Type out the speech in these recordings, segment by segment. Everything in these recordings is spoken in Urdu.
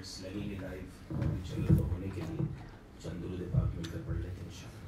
منٹس لگیں گے لائیو چینل پر ہونے کے لیے. چند درود پاک مل کر پڑھ لیتے ہیں انشاءاللہ.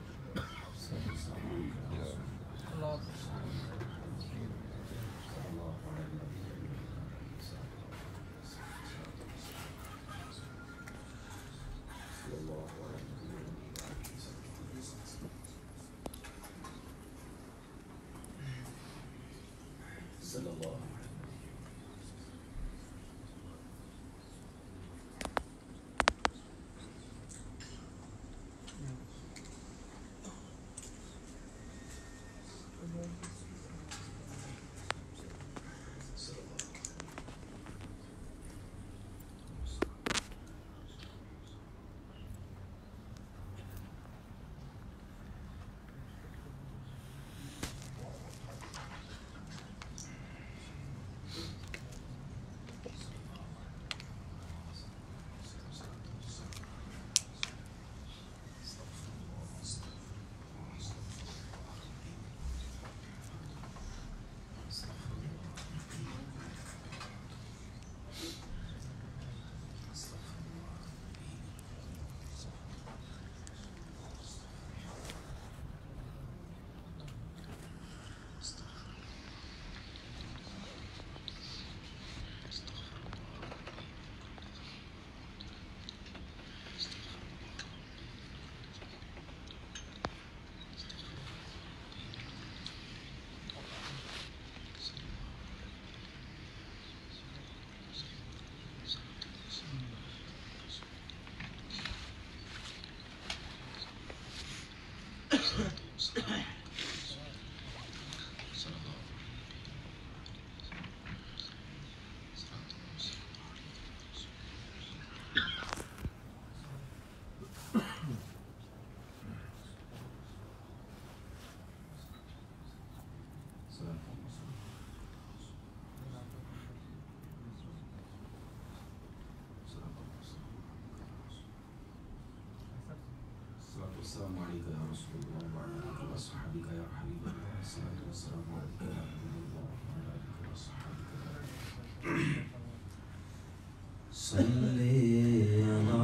السلام علیکم یا رسول اللہ وعلی آلہ وصحبہ یا حبیب اللہ. الصلاۃ والسلام علیکم یا حبیب اللہ وعلی آلہ وصحبہ. صلی علی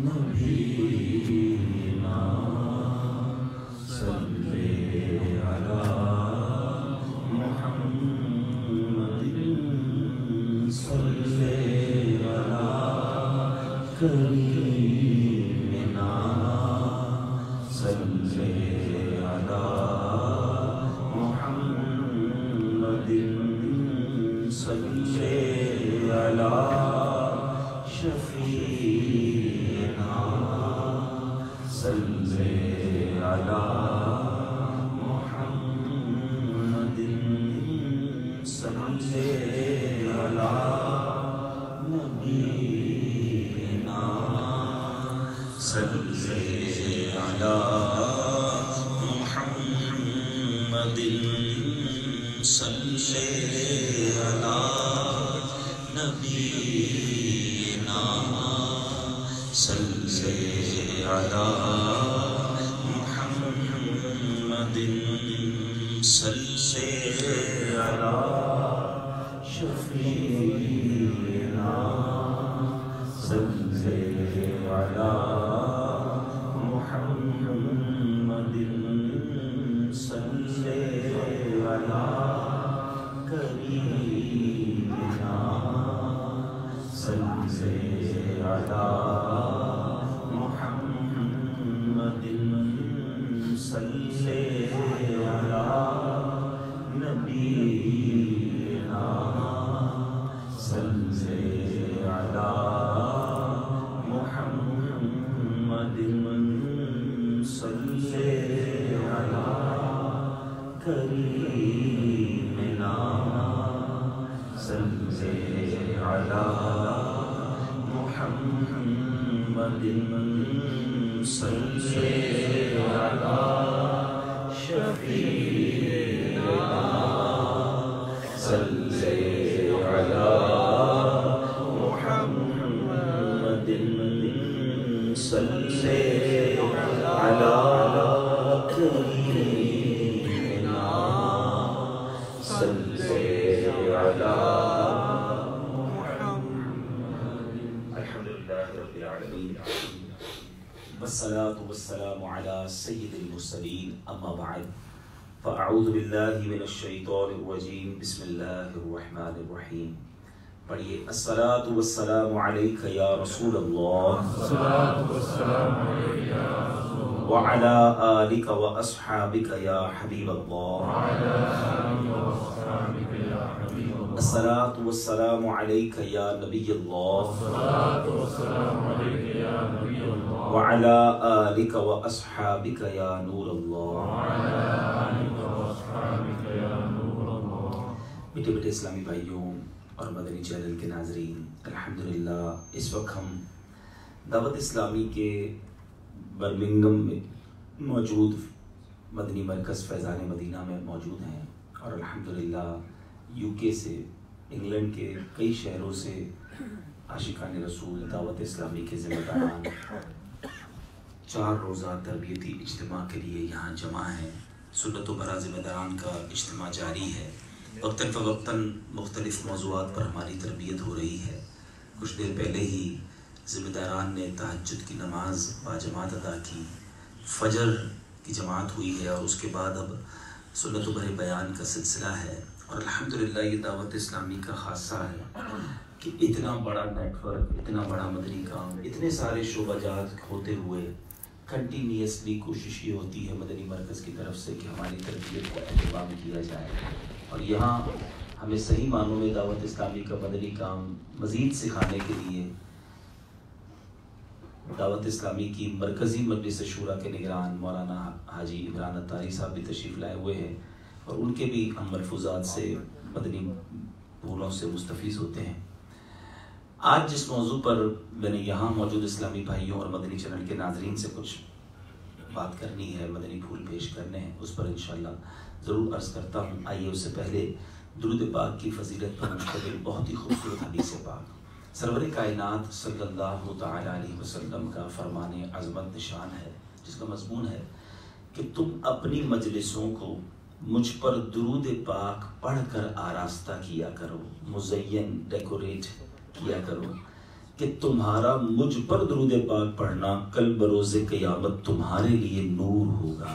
نبینا صلی علی محمد صلی علی کریمنا صلی علی محمد صلی علی شفیعنا صلی علی محمد صلی علی نبینا صلی علی محمد صلی علی نبینا صلی علی محمد صلی علی شفیعنا صلی علی محمد صلی علی کریمنا صلی علی محمد صلی علی نبینا صلی علی محمد صلی علی کریمنا صلی علی محمد صلی علی شفیعنا صلی علی محمد صلی علی کریمنا صلی علی محمد العالمين والصلاة والسلام على سيد المرسلين أما بعد فأعوذ بالله من الشيطان الرجيم بسم الله الرحمن الرحيم پڑھیے الصلاة والسلام علیک یا رسول اللہ وعلى آلک واصحابک یا حبیب اللہ الصلاة والسلام علیک یا نبی اللہ وعلى آلک واصحابک یا نور اللہ۔ میٹھے میٹھے اسلامی بھائیوں اور مدنی چینل کے ناظرین، الحمدللہ اس وقت ہم دعوت اسلامی کے برمنگم میں موجود مدنی مرکز فیضان مدینہ میں موجود ہیں، اور الحمدللہ یو کے سے، انگلینڈ کے کئی شہروں سے عاشقان رسول دعوت اسلامی کے ذمہ داران 4 روزہ تربیتی اجتماع کے لیے یہاں جمع ہیں۔ سنت و برا ذمہ داران کا اجتماع جاری ہے، وقتاً فوقتاً مختلف موضوعات پر ہماری تربیت ہو رہی ہے۔ کچھ دیر پہلے ہی ذمہ داران نے تہجد کی نماز باجماعت ادا کی، فجر کی جماعت ہوئی ہے، اور اس کے بعد اب سنت و بر بیان کا سلسلہ ہے۔ اور الحمدللہ یہ دعوت اسلامی کا خاصہ ہے کہ اتنا بڑا نیٹ ورک، اتنا بڑا مدنی کام، اتنے سارے شعبہ جات ہوتے ہوئے کنٹینیوسلی کوشش یہ ہوتی ہے مدنی مرکز کی طرف سے کہ ہماری تربیت کا اہتمام کیا جائے، اور یہاں ہمیں صحیح معنوں میں دعوت اسلامی کا مدنی کام مزید سکھانے کے لیے دعوت اسلامی کی مرکزی مجلس شورا کے نگران مولانا حاجی عمران اتاری صاحب بھی تشریف لائے ہوئے ہیں، اور ان کے بھی ہم ملفوظات سے مدنی پھولوں سے مستفیض ہوتے ہیں۔ آج جس موضوع پر میں نے یہاں موجود اسلامی بھائیوں اور مدنی چینل کے ناظرین سے کچھ بات کرنی ہے، مدنی پھول پیش کرنے ہیں، اس پر انشاءاللہ ضرور عرض کرتا ہوں۔ آئیے اس سے پہلے درود پاک کی فضیلت پر مشتمل بہت ہی خوبصورت حدیث پاک سرور کائنات صلی اللہ تعالی علیہ وسلم کا فرمان عظمت نشان ہے، جس کا مضمون ہے کہ تم اپنی مجلسوں کو مجھ پر درود پاک پڑھ کر آراستہ کیا کرو، مزین ڈیکوریٹ کیا کرو، کہ تمہارا مجھ پر درود پاک پڑھنا کل بروز قیامت تمہارے لیے نور ہوگا۔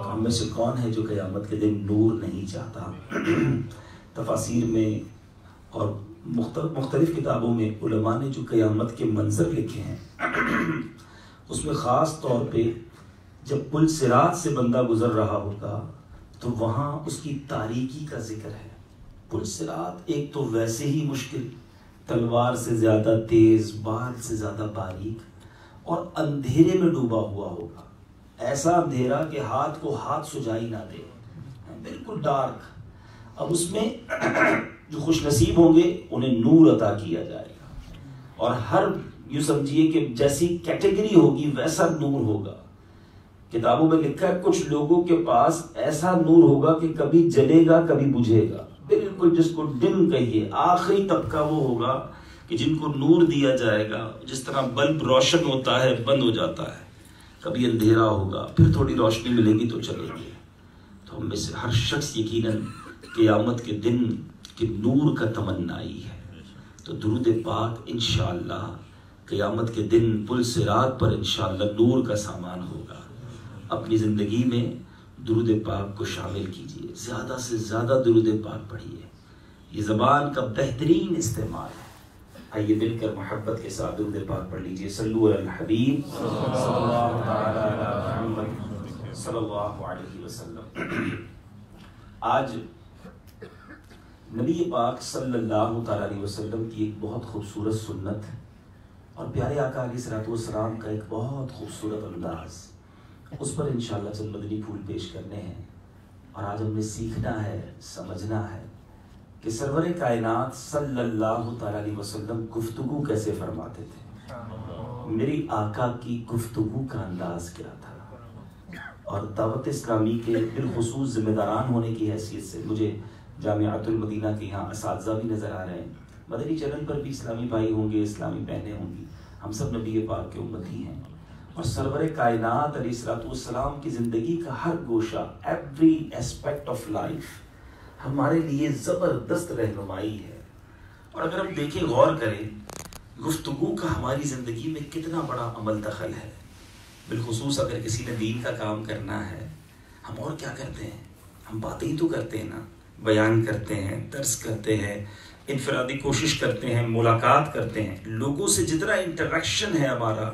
ہم میں سے کون ہے جو قیامت کے دن نور نہیں چاہتا؟ تفاسیر میں اور مختلف کتابوں میں علماء نے جو قیامت کے منظر لکھے ہیں، اس میں خاص طور پہ جب پل صراط سے بندہ گزر رہا ہوگا تو وہاں اس کی تاریکی کا ذکر ہے۔ پل صراط ایک تو ویسے ہی مشکل، تلوار سے زیادہ تیز، بال سے زیادہ باریک، اور اندھیرے میں ڈوبا ہوا ہوگا، ایسا اندھیرا کہ ہاتھ کو ہاتھ سجائی نہ دے، بالکل ڈارک۔ اب اس میں جو خوش نصیب ہوں گے انہیں نور عطا کیا جائے گا، اور ہر یوں سمجھیے کہ جیسی کیٹیگری ہوگی ویسا نور ہوگا۔ کتابوں میں لکھا ہے کچھ لوگوں کے پاس ایسا نور ہوگا کہ کبھی جلے گا کبھی بجھے گا، بالکل جس کو ڈم کہیے، آخری طبقہ وہ ہوگا کہ جن کو نور دیا جائے گا، جس طرح بلب روشن ہوتا ہے بند ہو جاتا ہے، کبھی اندھیرا ہوگا پھر تھوڑی روشنی ملے گی تو چلے گی۔ تو ہم میں سے ہر شخص یقیناً قیامت کے دن کے نور کا تمنائی ہے، تو درود پاک انشاءاللہ قیامت کے دن پل صراط پر انشاءاللہ نور کا سامان ہوگا۔ اپنی زندگی میں درود پاک کو شامل کیجئے، زیادہ سے زیادہ درود پاک پڑھیے، یہ زبان کا بہترین استعمال ہے۔ آئیے مل کر محبت کے ساتھ درود پاک پڑھ لیجئے۔ صلو علی الحبیب صلی اللہ تعالی علی محمد صلی اللہ علیہ وسلم۔ آج نبی پاک صلی اللہ تعالی علیہ وسلم کی ایک بہت خوبصورت سنت اور پیارے آقا علیہ الصلوۃ والسلام کا ایک بہت خوبصورت انداز، اس پر انشاءاللہ چند مدنی پھول پیش کرنے ہیں۔ اور آج ہم نے سیکھنا ہے، سمجھنا ہے کہ سرور کائنات صلی اللہ تعالی علیہ وسلم گفتگو کیسے فرماتے تھے، میری آقا کی گفتگو کا انداز کیا تھا۔ اور دعوت اسلامی کے بالخصوص ذمہ داران ہونے کی حیثیت سے مجھے جامعۃ المدینہ کے یہاں اساتذہ بھی نظر آ رہے ہیں، مدنی چینل پر بھی اسلامی بھائی ہوں گے، اسلامی بہنیں ہوں گی، ہم سب نبی پاک کے امتی ہیں، اور سرور کائنات علیہ الصلوۃ والسلام کی زندگی کا ہر گوشہ، ایوری ایسپیکٹ آف لائف ہمارے لیے زبردست رہنمائی ہے۔ اور اگر ہم دیکھیں، غور کریں گفتگو کا ہماری زندگی میں کتنا بڑا عمل دخل ہے. بالخصوص اگر کسی نے دین کا کام کرنا ہے. ہم اور کیا کرتے ہیں؟ ہم باتیں ہی تو کرتے ہیں نا، بیان کرتے ہیں، درس کرتے ہیں، انفرادی کوشش کرتے ہیں، ملاقات کرتے ہیں. لوگوں سے جتنا انٹریکشن ہے ہمارا،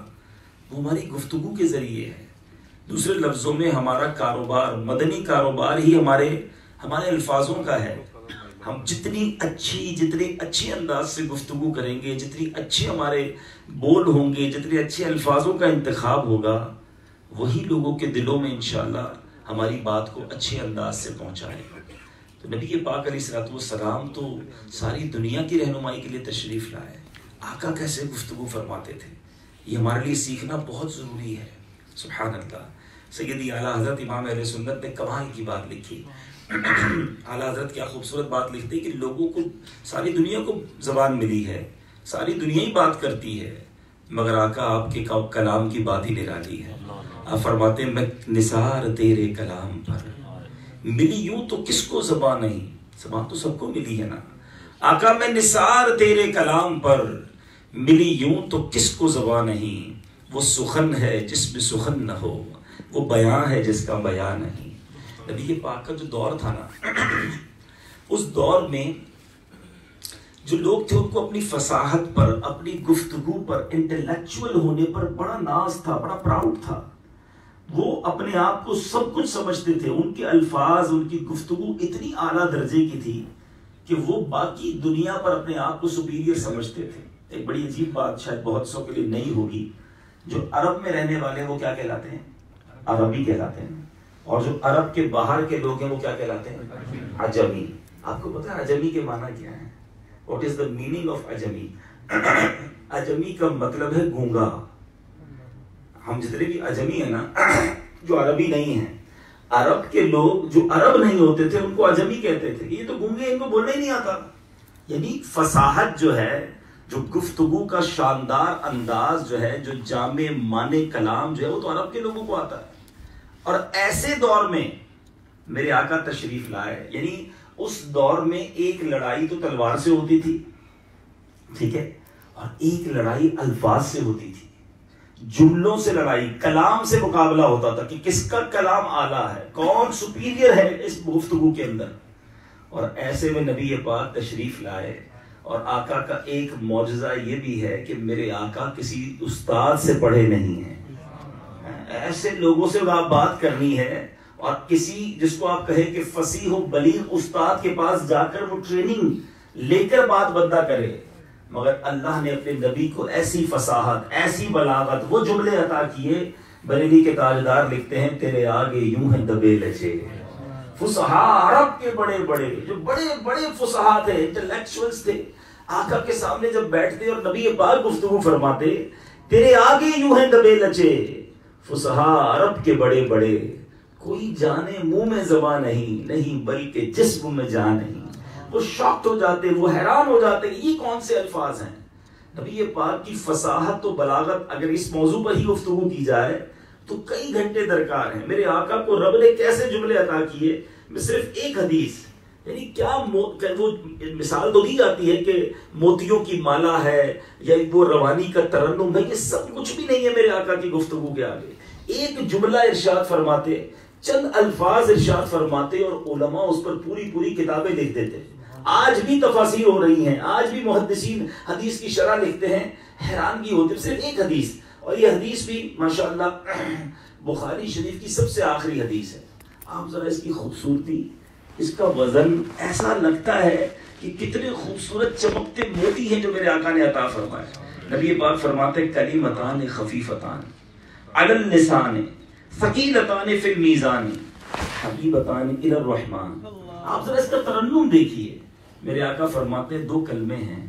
وہ ہماری گفتگو کے ذریعے ہے. دوسرے لفظوں میں ہمارا کاروبار، مدنی کاروبار ہی ہمارے الفاظوں کا ہے. ہم جتنی اچھی انداز سے گفتگو کریں گے، جتنی اچھے ہمارے بول ہوں گے، جتنے اچھے الفاظوں کا انتخاب ہوگا، وہی لوگوں کے دلوں میں انشاءاللہ ہماری بات کو اچھے انداز سے پہنچائے گا. تو نبی پاک علیہ الصلوۃ والسلام تو ساری دنیا کی رہنمائی کے لیے تشریف لائے. آقا کیسے گفتگو فرماتے تھے، یہ ہمارے لیے سیکھنا بہت ضروری ہے. سبحان اللہ. سیدی اعلیٰ حضرت امام اہل سنت نے کمال کی بات لکھی. اعلیٰ حضرت کیا خوبصورت بات لکھتے کہ لوگوں کو، ساری دنیا کو زبان ملی ہے، ساری دنیا ہی بات کرتی ہے، مگر آقا آپ کے کلام کی بات ہی نرالی ہے. آپ فرماتے ہیں میں نثار تیرے کلام پر ملی یوں تو کس کو زبان نہیں. زبان تو سب کو ملی ہے نا. آقا میں نثار تیرے کلام پر ملی یوں تو کس کو زبان نہیں. وہ سخن ہے جس میں سخن نہ ہو، وہ بیان ہے جس کا بیان نہیں. نبی پاک کا جو دور تھا نا، اس دور میں جو لوگ تھے ان کو اپنی فصاحت پر، اپنی گفتگو پر، انٹلیکچوئل ہونے پر بڑا ناز تھا، بڑا پراؤڈ تھا. وہ اپنے آپ کو سب کچھ سمجھتے تھے. ان کے الفاظ، ان کی گفتگو اتنی اعلیٰ درجے کی تھی کہ وہ باقی دنیا پر اپنے آپ کو سپیریئر سمجھتے تھے. ایک بڑی عجیب بات شاید بہت سو کے لیے نئی ہوگی، جو عرب میں رہنے والے وہ کیا کہلاتے ہیں؟ عربی کہلاتے ہیں. اور جو عرب کے باہر کے لوگ ہیں وہ کیا کہلاتے ہیں؟ عجمی. آپ کو پتا ہے عجمی کے معنی کیا ہے؟ What is the meaning of عجمی؟ عجمی کا مطلب ہے گونگا. ہم جتنے بھی عجمی ہیں نا، جو عربی نہیں ہیں، عرب کے لوگ جو عرب نہیں ہوتے تھے ان کو عجمی کہتے تھے. یہ تو گونگے، ان کو بولنا ہی نہیں آتا. یعنی فصاحت جو ہے، جو گفتگو کا شاندار انداز جو ہے، جو جامع معنی کلام جو ہے، وہ تو عرب کے لوگوں کو آتا ہے. اور ایسے دور میں میرے آقا تشریف لائے. یعنی اس دور میں ایک لڑائی تو تلوار سے ہوتی تھی، ٹھیک ہے، اور ایک لڑائی الفاظ سے ہوتی تھی. جملوں سے لڑائی، کلام سے مقابلہ ہوتا تھا کہ کس کا کلام اعلیٰ ہے، کون سپیریئر ہے اس گفتگو کے اندر. اور ایسے میں نبی پاک تشریف لائے. اور آقا کا ایک معجزہ یہ بھی ہے کہ میرے آقا کسی استاد سے پڑھے نہیں ہیں. ایسے لوگوں سے آپ بات کرنی ہے، اور کسی جس کو آپ کہیں کہ فصیح و بلیغ استاد کے پاس جا کر وہ ٹریننگ لے کر بات بندہ کرے. مگر اللہ نے اپنے نبی کو ایسی فصاحت، ایسی بلاغت، وہ جملے عطا کیے. بریلی کے تاجدار لکھتے ہیں تیرے آگے یوں ہیں دبے لچے. فصحا عرب کے بڑے بڑے، جو بڑے بڑے فصحا تھے، انٹلیکچوئلز تھے، آقا کے سامنے جب بیٹھتے اور نبی پاک گفتگو فرماتے، تیرے آگے یوں ہیں دبے لچے، فصحا عرب کے بڑے بڑے، کوئی جانے منہ میں زبان نہیں، نہیں بلکہ جسم میں جان نہیں. وہ شاکٹ ہو جاتے، وہ حیران ہو جاتے، یہ کون سے الفاظ ہیں. نبی پاک کی فصاحت و بلاغت، اگر اس موضوع پر ہی گفتگو کی جائے تو کئی گھنٹے درکار ہیں. میرے آقا کو رب نے کیسے جملے عطا کیے. میں صرف ایک حدیث، یعنی کیا وہ مثال تو دی جاتی ہے کہ موتیوں کی مالا ہے یا وہ روانی کا ترنم ہے، یہ سب کچھ بھی نہیں ہے میرے آقا کی گفتگو کے آگے. ایک جملہ ارشاد فرماتے، چند الفاظ ارشاد فرماتے، اور علماء اس پر پوری پوری کتابیں لکھ دیتے. آج بھی تفاسیر ہو رہی ہیں، آج بھی محدثین حدیث کی شرح لکھتے ہیں. حیرانگی ہوتی ہے. صرف ایک حدیث، اور یہ حدیث بھی ماشاءاللہ بخاری شریف کی سب سے آخری حدیث ہے. آپ ذرا اس کی خوبصورتی، اس کا وزن، ایسا لگتا ہے کہ کتنے خوبصورت چمکتے موتی ہیں جو میرے آقا نے عطا فرمائے. نبی پاک فرماتے کلیمتان خفیفتان علی اللسان ثقیلتان فی المیزان حبیبتان الی الرحمن. آپ ذرا اس کا ترنم دیکھیے. میرے آقا فرماتے دو کلمے ہیں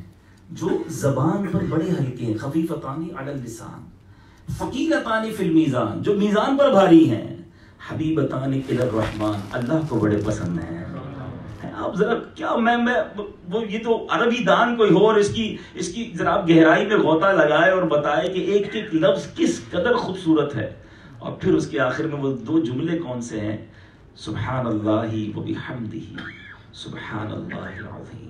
جو زبان پر بڑے ہلکے ہیں، خفیفتان علی اللسان، ثقیلتان فی المیزان، جو میزان پر بھاری ہیں، حبیبتان الی الرحمن، اللہ کو بڑے پسند ہیں. آپ ذرا کیا وہ یہ تو عربی دان کوئی ہو اور اس کی ذرا گہرائی میں غوطہ لگائے اور بتائے کہ ایک ایک لفظ کس قدر خوبصورت ہے. اور پھر اس کے آخر میں وہ دو جملے کون سے ہیں؟ سبحان اللہ و بحمدہ سبحان اللہ العظیم.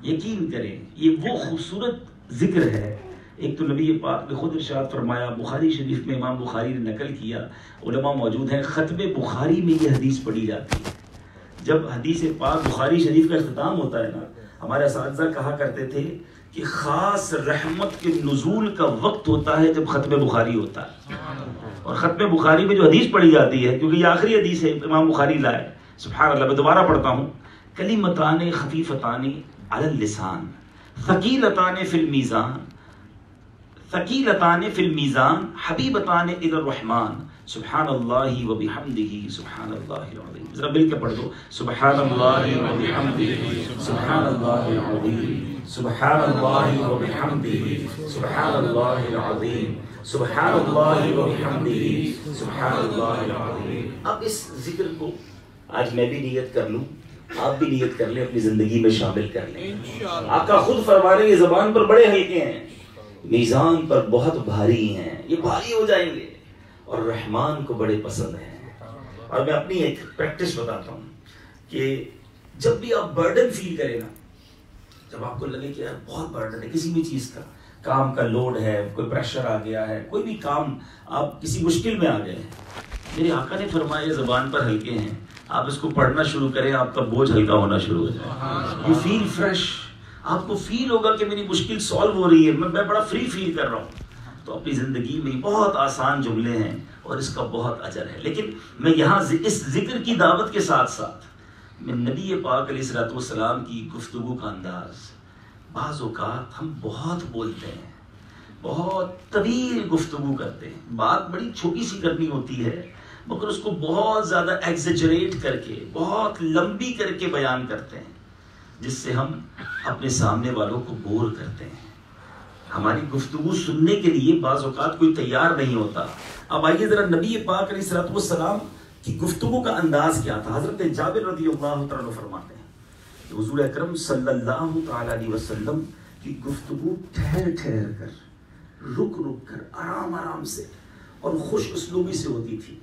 یقین کریں یہ وہ خوبصورت ذکر ہے. ایک تو نبی پاک نے خود ارشاد فرمایا، بخاری شریف میں امام بخاری نے نقل کیا، علماء موجود ہیں، ختم بخاری میں یہ حدیث پڑھی جاتی ہے. جب حدیث پاک بخاری شریف کا اختتام ہوتا ہے نا، ہمارے اساتذہ کہا کرتے تھے کہ خاص رحمت کے نزول کا وقت ہوتا ہے جب ختم بخاری ہوتا ہے. اور ختم بخاری میں جو حدیث پڑھی جاتی ہے، کیونکہ یہ آخری حدیث ہے امام بخاری لائے، سبحان اللہ، میں دوبارہ پڑھتا ہوں. کلمتان خفیفتان علی اللسان ثقیلتان فی المیزان، ثقیلتان فی المیزان حبیبتان الی الرحمن، سبحان اللہ و بحمدہ سبحان اللہ العظیم. ذرا مل کے پڑھ دو، سبحان اللہ و بحمدہ سبحان اللہ العظیم، سبحان اللہ و بحمدہ سبحان اللہ العظیم، سبحان اللہ و بحمدہ سبحان اللہ العظیم. اب اس ذکر کو آج میں بھی نیت کر لوں، آپ بھی نیت کر لیں، اپنی زندگی میں شامل کر لیں. آقا خود فرما رہے ہیں یہ زبان پر بڑے ہلکے ہیں، میزان پر بہت بھاری ہیں، یہ بھاری ہو جائیں گے، اور رحمان کو بڑے پسند ہیں. اور میں اپنی ایک پریکٹس بتاتا ہوں کہ جب بھی آپ برڈن فیل کریں نا، جب آپ کو لگے کہ یار بہت برڈن ہے کسی بھی چیز کا، کام کا لوڈ ہے، کوئی پریشر آ گیا ہے، کوئی بھی کام آپ کسی مشکل میں آ گئے ہیں، میرے آقا نے فرمایا زبان پر ہلکے ہیں، آپ اس کو پڑھنا شروع کریں، آپ کا بوجھ ہلکا ہونا شروع ہو جائے. یو فیل فریش، آپ کو فیل ہوگا کہ میری مشکل سالو ہو رہی ہے، میں بڑا فری فیل کر رہا ہوں. تو اپنی زندگی میں بہت آسان جملے ہیں اور اس کا بہت اجر ہے. لیکن میں یہاں اس ذکر کی دعوت کے ساتھ ساتھ میں نبی پاک علیہ الصلوۃ والسلام کی گفتگو کا انداز، بعض اوقات ہم بہت بولتے ہیں، بہت طویل گفتگو کرتے ہیں، بات بڑی چھوٹی سی کرنی ہوتی ہے مگر اس کو بہت زیادہ ایگزیجریٹ کر کے، بہت لمبی کر کے بیان کرتے ہیں، جس سے ہم اپنے سامنے والوں کو بور کرتے ہیں. ہماری گفتگو سننے کے لیے بعض اوقات کوئی تیار نہیں ہوتا. اب آئیے ذرا نبی پاک علیہ الصلوۃ والسلام کی گفتگو کا انداز کیا تھا. حضرت جابر رضی اللہ تعالیٰ فرماتے ہیں کہ حضور اکرم صلی اللہ تعالیٰ علیہ وسلم کی گفتگو ٹھہر ٹھہر کر، رک رک کر، آرام آرام سے اور خوش اسلوبی سے ہوتی تھی.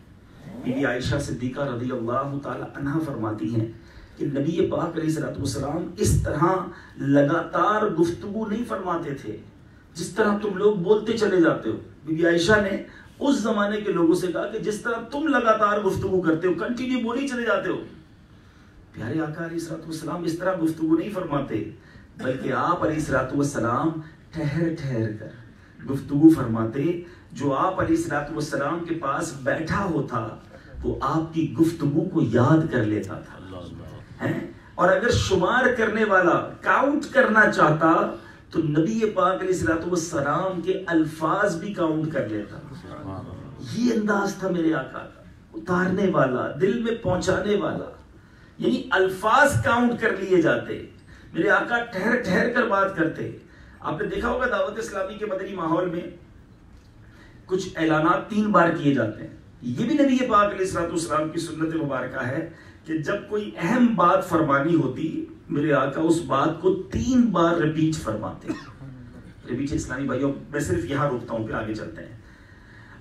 بی بی عائشہ صدیقہ رضی اللہ تعالیٰ عنہا فرماتی ہیں کہ نبی پاک علیہ الصلوۃ والسلام اس طرح لگاتار گفتگو نہیں فرماتے تھے جس طرح تم لوگ بولتے چلے جاتے ہو. بی بی عائشہ نے اس زمانے کے لوگوں سے کہا کہ جس طرح تم لگاتار گفتگو کرتے ہو، کنٹینیو بولی چلے جاتے ہو، پیارے آقا علیہ الصلوۃ والسلام اس طرح گفتگو نہیں فرماتے، بلکہ آپ علیہ الصلوۃ والسلام ٹھہر ٹھہر کر گفتگو فرماتے. جو آپ علیہ الصلوۃ والسلام کے پاس بیٹھا ہوتا وہ آپ کی گفتگو کو یاد کر لیتا تھا. اور اگر شمار کرنے والا کاؤنٹ کرنا چاہتا تو نبی پاک علیہ الصلوۃ والسلام کے الفاظ بھی کاؤنٹ کر لیتا. یہ انداز تھا میرے آقا کا، اتارنے والا، دل میں پہنچانے والا، یعنی الفاظ کاؤنٹ کر لیے جاتے. میرے آقا ٹھہر ٹھہر کر بات کرتے. آپ نے دیکھا ہوگا دعوت اسلامی کے مدنی ماحول میں کچھ اعلانات 3 بار کیے جاتے ہیں. یہ بھی نبی پاک علیہ الصلوۃ والسلام کی سنت مبارکہ ہے کہ جب کوئی اہم بات فرمانی ہوتی میرے آقا اس بات کو 3 بار ریپیٹ فرماتے ہیں. ریپیٹ اسلامی بھائیوں، میں صرف یہاں روکتا ہوں، پھر آگے چلتے ہیں.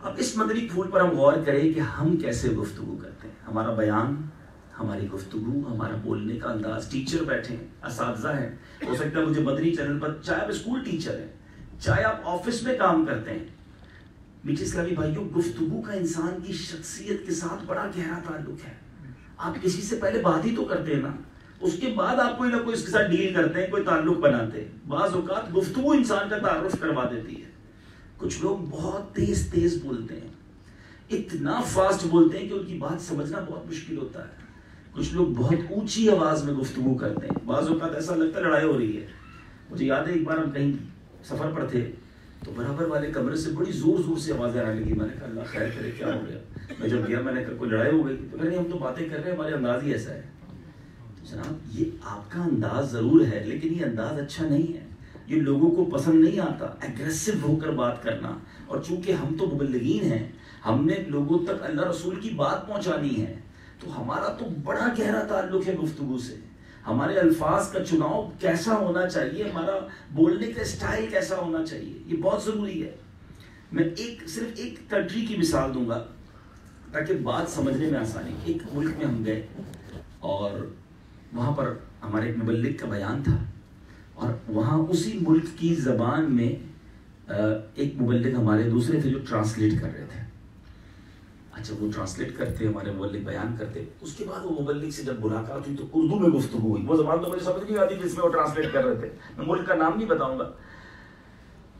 اب اس مدنی پھول پر ہم غور کریں کہ ہم کیسے گفتگو کرتے ہیں. ہمارا بیان، ہماری گفتگو، ہمارا بولنے کا انداز. ٹیچر بیٹھے ہیں، اساتذہ ہیں، ہو سکتا ہے مجھے مدنی چینل پر، چاہے آپ اسکول ٹیچر ہیں، چاہے آپ آفس میں کام کرتے ہیں. میٹھے اسلامی بھائیوں، گفتگو کا انسان کی شخصیت کے ساتھ بڑا گہرا تعلق ہے. آپ کسی سے پہلے بات ہی تو کرتے ہیں نا، اس کے بعد آپ کوئی نہ کوئی اس کے ساتھ ڈیل کرتے ہیں، کوئی تعلق بناتے ہیں. بعض اوقات گفتگو انسان کا تعارف کروا دیتی ہے. کچھ لوگ بہت تیز تیز بولتے ہیں، اتنا فاسٹ بولتے ہیں کہ ان کی بات سمجھنا بہت مشکل ہوتا ہے. کچھ لوگ بہت اونچی آواز میں گفتگو کرتے ہیں، بعض اوقات ایسا لگتا ہے لڑائی ہو رہی ہے. مجھے یاد ہے ایک بار ہم کہیں سفر پر تھے تو برابر والے کمرے سے بڑی زور زور سے آوازیں آنے لگی. میں نے کہا اللہ خیر کرے، کیا ہو گیا؟ میں جب گیا میں نے کہا کوئی لڑائی ہو گئی؟ تو نہیں، ہم تو باتیں کر رہے ہیں، ہمارے انداز ہی ایسا ہے. جناب یہ آپ کا انداز ضرور ہے لیکن یہ انداز اچھا نہیں ہے، یہ لوگوں کو پسند نہیں آتا ایگریسو ہو کر بات کرنا. اور چونکہ ہم تو مبلغین ہیں، ہم نے لوگوں تک اللہ رسول کی بات پہنچانی ہے، تو ہمارا تو بڑا گہرا تعلق ہے گفتگو سے. ہمارے الفاظ کا چناؤ کیسا ہونا چاہیے، ہمارا بولنے کا اسٹائل کیسا ہونا چاہیے، یہ بہت ضروری ہے. میں صرف ایک کنٹری کی مثال دوں گا تاکہ بات سمجھنے میں آسانی. ایک ملک میں ہم گئے اور وہاں پر ہمارے ایک مبلغ کا بیان تھا. اور وہاں اسی ملک کی زبان میں ایک مبلغ ہمارے دوسرے تھے جو ٹرانسلیٹ کر رہے تھے. اچھا وہ ٹرانسلیٹ کرتے ہمارے مبلغ بیان کرتے, اس کے بعد وہ مبلغ سے جب ملاقات ہوئی تو اردو میں گفتگو ہوئی. وہ زبان تو مجھے سمجھ نہیں آتی جس میں وہ ٹرانسلیٹ کر رہے تھے, میں ملک کا نام نہیں بتاؤں گا.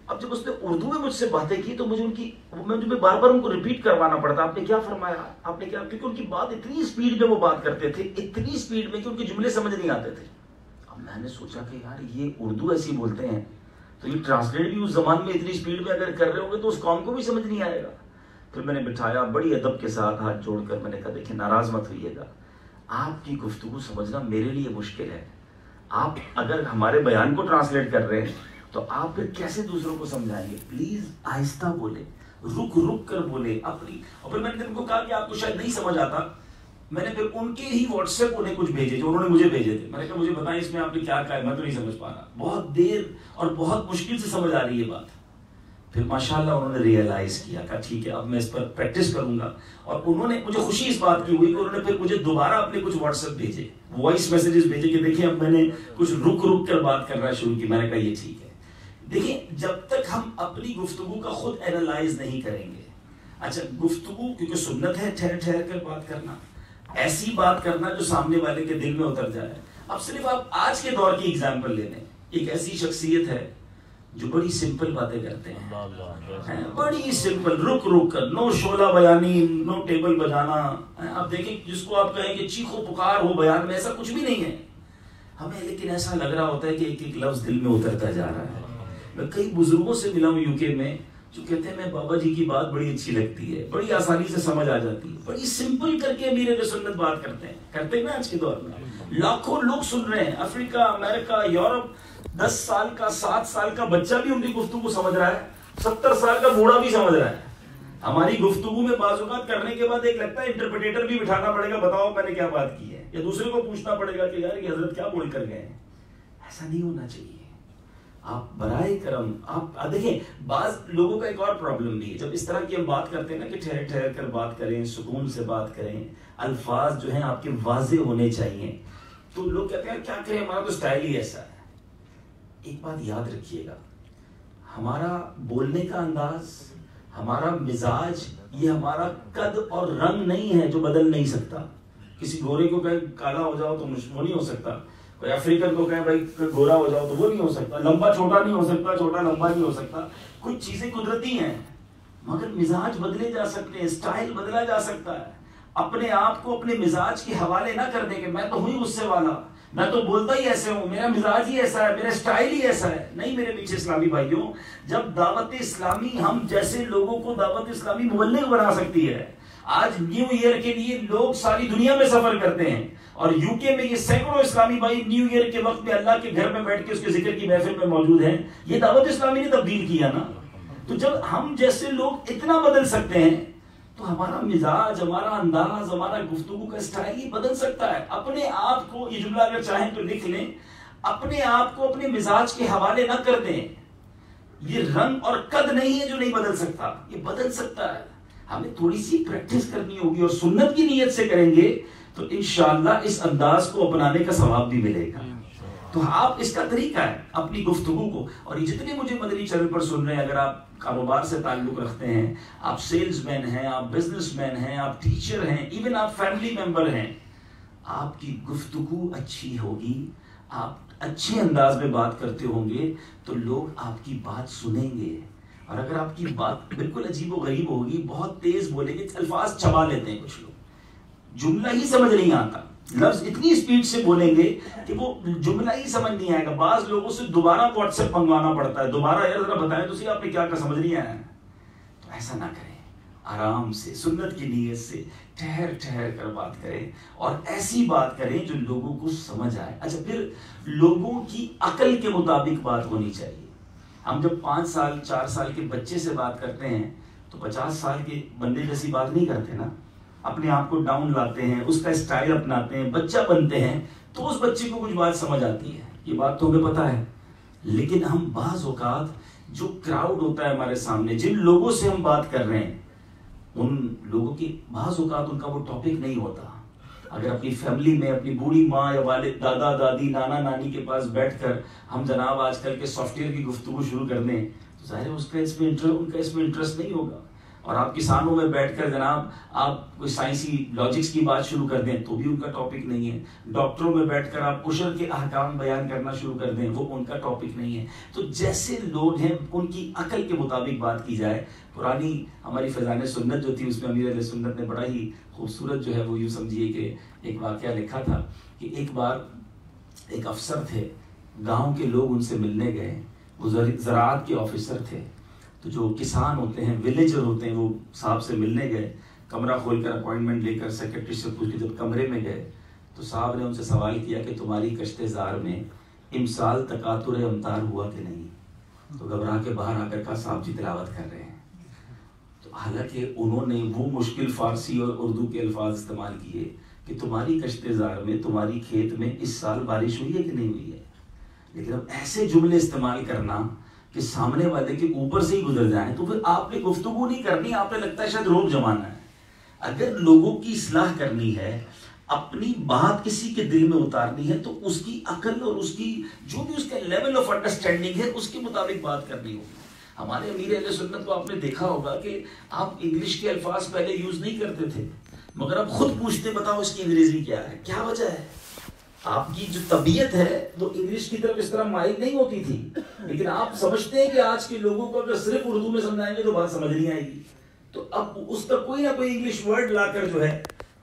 اب جب اس نے اردو میں مجھ سے باتیں کی تو مجھے بار بار ان کو ریپیٹ کروانا پڑتا, آپ نے کیا فرمایا, آپ نے کیا, کیونکہ ان کی بات اتنی اسپیڈ میں وہ بات کرتے تھے, اتنی اسپیڈ میں کہ ان کے جملے سمجھ نہیں آتے تھے. اب میں نے سوچا کہ یار یہ اردو ایسی بولتے ہیں تو یہ ٹرانسلیٹ بھی اس زبان میں اتنی اسپیڈ میں اگر کر رہے ہوں گے تو اس قوم کو بھی سمجھ نہیں آئے گا. پھر میں نے بٹھایا, بڑی ادب کے ساتھ ہاتھ جوڑ کر میں نے کہا دیکھیں ناراض مت ہوئیے گا, آپ کی گفتگو سمجھنا میرے لیے مشکل ہے. آپ اگر ہمارے بیان کو ٹرانسلیٹ کر رہے ہیں تو آپ پھر کیسے دوسروں کو سمجھائیں گے؟ پلیز آہستہ بولے, رک رک کر بولے اپنی. اور پھر میں نے ان کو کہا کہ آپ کو شاید نہیں سمجھ آتا. میں نے پھر ان کے ہی واٹس ایپ انہیں کچھ بھیجے جو انہوں نے مجھے بھیجے تھے. میں نے کہا مجھے بتائیں اس میں آپ نے کیا کہا ہے, میں تو نہیں سمجھ پا رہا. بہت دیر اور بہت مشکل سے سمجھ آ رہی ہے بات. پھر ماشاءاللہ انہوں نے ریئلائز کیا, کہا ٹھیک ہے اب میں اس پر پریکٹس کروں گا. اور انہوں نے مجھے خوشی اس بات کی ہوئی کہ انہوں نے پھر مجھے دوبارہ اپنے کچھ واٹس ایپ بھیجے, وائس میسیجز بھیجے کہ دیکھیں اب میں نے کچھ رک رک کر بات کرنا شروع کی. میں نے کہا یہ ٹھیک ہے. دیکھیں جب تک ہم اپنی گفتگو کا خود اینالائز نہیں کریں گے, اچھا گفتگو کیونکہ سنت ہے ٹھہر ٹھہر کر بات کرنا, ایسی بات کرنا جو سامنے والے کے دل میں اتر جائے. اب صرف آپ آج کے دور کی ایگزامپل لے لیں, ایک ایسی شخصیت ہے جو بڑی سمپل باتیں کرتے ہیں, بڑی سمپل, رک رک کر, نو شعلہ بیانی, نو ٹیبل بجانا. اب دیکھیں جس کو آپ کہیں کہ چیخ و پکار ہو بیان میں, ایسا کچھ بھی نہیں ہے ہمیں, لیکن ایسا لگ رہا ہوتا ہے کہ ایک ایک لفظ دل میں اترتا جا رہا ہے. میں کئی بزرگوں سے ملا ہوں یو کے میں جو کہتے ہیں میں بابا جی کی بات بڑی اچھی لگتی ہے, بڑی آسانی سے سمجھ آ جاتی ہے, بڑی سمپل کر کے امیر سنت بات کرتے ہیں نا. آج کے دور میں لاکھوں لوگ سن رہے ہیں, افریقہ, امریکہ, یورپ, 10 سال کا 7 سال کا بچہ بھی ان کی گفتگو سمجھ رہا ہے, 70 سال کا بوڑھا بھی سمجھ رہا ہے. ہماری گفتگو میں بعض اوقات کرنے کے بعد ایک لگتا ہے انٹرپریٹر بھی بٹھانا پڑے گا, بتاؤ میں نے کیا بات کی ہے, یا دوسرے کو پوچھنا پڑے گا کہ یار یہ حضرت کیا بول کر گئے ہیں. ایسا نہیں ہونا چاہیے. آپ برائے کرم آپ دیکھیں, بعض لوگوں کا ایک اور پرابلم بھی ہے, جب اس طرح کی ہم بات کرتے ہیں نا کہ ٹھہر ٹھہر کر بات کریں, سکون سے بات کریں, الفاظ جو ہیں آپ کے واضح ہونے چاہیے, تو لوگ کہتے ہیں کیا کریں ہمارا تو سٹائل ہی ایسا ہے. ایک بات یاد رکھیے گا, ہمارا بولنے کا انداز, ہمارا مزاج, یہ ہمارا قد اور رنگ نہیں ہے جو بدل نہیں سکتا. کسی گورے کو کہیں کالا ہو جاؤ تو وہ نہیں ہو سکتا, کوئی افریقن کو کہیں بھائی گورا ہو جاؤ تو وہ نہیں ہو سکتا, لمبا چھوٹا نہیں ہو سکتا, چھوٹا لمبا نہیں ہو سکتا. کچھ چیزیں قدرتی ہیں مگر مزاج بدلے جا سکتے ہیں, اسٹائل بدلا جا سکتا ہے. اپنے آپ کو اپنے مزاج کے حوالے نہ کر دیں کہ میں تو ہوں غصے والا, میں تو بولتا ہی ایسے ہوں, میرا مزاج ہی ایسا ہے, میرا اسٹائل ہی ایسا ہے. نہیں میرے پیچھے اسلامی بھائیوں, جب دعوت اسلامی ہم جیسے لوگوں کو دعوت اسلامی مبلغ بنا سکتی ہے. آج نیو ایئر کے لیے لوگ ساری دنیا میں سفر کرتے ہیں, اور یو کے میں یہ سینکڑوں اسلامی بھائی نیو ایئر کے وقت میں اللہ کے گھر میں بیٹھ کے اس کے ذکر کی محفل میں موجود ہیں. یہ دعوت اسلامی نے تبدیل کیا نا. تو جب ہم جیسے لوگ اتنا بدل سکتے ہیں تو ہمارا مزاج, ہمارا انداز, ہمارا گفتگو کا اسٹائل ہی بدل سکتا ہے. اپنے آپ کو, یہ جملہ اگر چاہیں تو لکھ لیں, اپنے آپ کو اپنے مزاج کے حوالے نہ کر دیں. یہ رنگ اور قد نہیں ہے جو نہیں بدل سکتا, یہ بدل سکتا ہے. ہمیں تھوڑی سی پریکٹس کرنی ہوگی اور سنت کی نیت سے کریں گے تو انشاءاللہ اس انداز کو اپنانے کا ثواب بھی ملے گا. تو آپ اس کا طریقہ ہے اپنی گفتگو کو. اور یہ جتنے مجھے مدنی چینل پر سن رہے ہیں, اگر آپ کاروبار سے تعلق رکھتے ہیں, آپ سیلز مین ہیں, آپ بزنس مین ہیں, آپ ٹیچر ہیں, ایون آپ فیملی ممبر ہیں, آپ کی گفتگو اچھی ہوگی, آپ اچھے انداز میں بات کرتے ہوں گے تو لوگ آپ کی بات سنیں گے. اور اگر آپ کی بات بالکل عجیب و غریب ہوگی, بہت تیز بولیں گے, الفاظ چبا لیتے ہیں کچھ لوگ, جملہ ہی سمجھ نہیں آتا, لفظ اتنی اسپیڈ سے بولیں گے کہ وہ جملہ ہی سمجھ نہیں آئے گا. بعض لوگوں سے دوبارہ واٹس ایپ منگوانا پڑتا ہے, دوبارہ یار ذرا بتائیں تو صحیح آپ نے کیا کہا, سمجھ نہیں آیا. تو ایسا نہ کریں, آرام سے سنت کی نیت سے ٹھہر ٹھہر کر بات کریں, اور ایسی بات کریں جو لوگوں کو سمجھ آئے. اچھا پھر لوگوں کی عقل کے مطابق بات ہونی چاہیے. ہم جب 5 سال 4 سال کے بچے سے بات کرتے ہیں تو 50 سال کے بندے جیسی بات نہیں کرتے نا. اپنے آپ کو ڈاؤن لاتے ہیں, اس کا اسٹائل اپناتے ہیں, بچہ بنتے ہیں, تو اس بچے کو کچھ بات سمجھ آتی ہے. یہ بات تو ہمیں پتہ ہے. لیکن ہم بعض اوقات جو کراؤڈ ہوتا ہے ہمارے سامنے, جن لوگوں سے ہم بات کر رہے ہیں, ان لوگوں کی بعض اوقات ان کا وہ ٹاپک نہیں ہوتا. اگر اپنی فیملی میں اپنی بوڑھی ماں یا والد دادا دادی نانا نانی کے پاس بیٹھ کر ہم جناب آج کل کے سافٹ ویئر کی گفتگو شروع کر دیں تو ظاہر ہے ان کا اس میں انٹرسٹ نہیں ہوگا. اور آپ کسانوں میں بیٹھ کر جناب آپ کوئی سائنسی لاجکس کی بات شروع کر دیں تو بھی ان کا ٹاپک نہیں ہے. ڈاکٹروں میں بیٹھ کر آپ عشر کے احکام بیان کرنا شروع کر دیں وہ ان کا ٹاپک نہیں ہے. تو جیسے لوگ ہیں ان کی عقل کے مطابق بات کی جائے. پرانی ہماری فیضان سنت جو تھی اس میں امیر اہل سنت نے بڑا ہی خوبصورت جو ہے وہ یوں سمجھیے کہ ایک واقعہ لکھا تھا کہ ایک بار ایک افسر تھے, گاؤں کے لوگ ان سے ملنے گئے, وہ زراعت کے آفیسر تھے. تو جو کسان ہوتے ہیں ولیجر ہوتے ہیں وہ صاحب سے ملنے گئے, کمرہ کھول کر اپوائنٹمنٹ لے کر سیکرٹری سے پوچھ کے جب کمرے میں گئے تو صاحب نے ان سے سوال کیا کہ تمہاری کشت زار میں امسال تکاتر امطار ہوا کہ نہیں. تو گھبرا کے باہر آ کر کہا صاحب جی تلاوت کر رہے ہیں. تو حالانکہ انہوں نے وہ مشکل فارسی اور اردو کے الفاظ استعمال کیے کہ تمہاری کشت زار میں تمہاری کھیت میں اس سال بارش ہوئی ہے کہ نہیں ہوئی ہے. لیکن اب ایسے جملے استعمال کرنا کہ سامنے والے کے اوپر سے ہی گزر جائیں تو پھر آپ نے گفتگو نہیں کرنی, آپ نے لگتا ہے شاید روب جمانا ہے. اگر لوگوں کی اصلاح کرنی ہے, اپنی بات کسی کے دل میں اتارنی ہے تو اس کی عقل اور اس کی جو بھی اس کا لیول آف انڈرسٹینڈنگ ہے اس کے مطابق بات کرنی ہوگی. ہمارے امیر اہل سنت کو آپ نے دیکھا ہوگا کہ آپ انگلش کے الفاظ پہلے یوز نہیں کرتے تھے, مگر آپ خود پوچھتے بتاؤ اس کی انگریزی کیا ہے, کیا وجہ ہے. آپ کی جو طبیعت ہے وہ انگلش کی طرف اس طرح مائل نہیں ہوتی تھی, لیکن آپ سمجھتے ہیں کہ آج کے لوگوں کو اگر صرف اردو میں سمجھائیں گے تو بات سمجھ نہیں آئے گی, تو اب اس کا کوئی نہ کوئی انگلش ورڈ لا کر جو ہے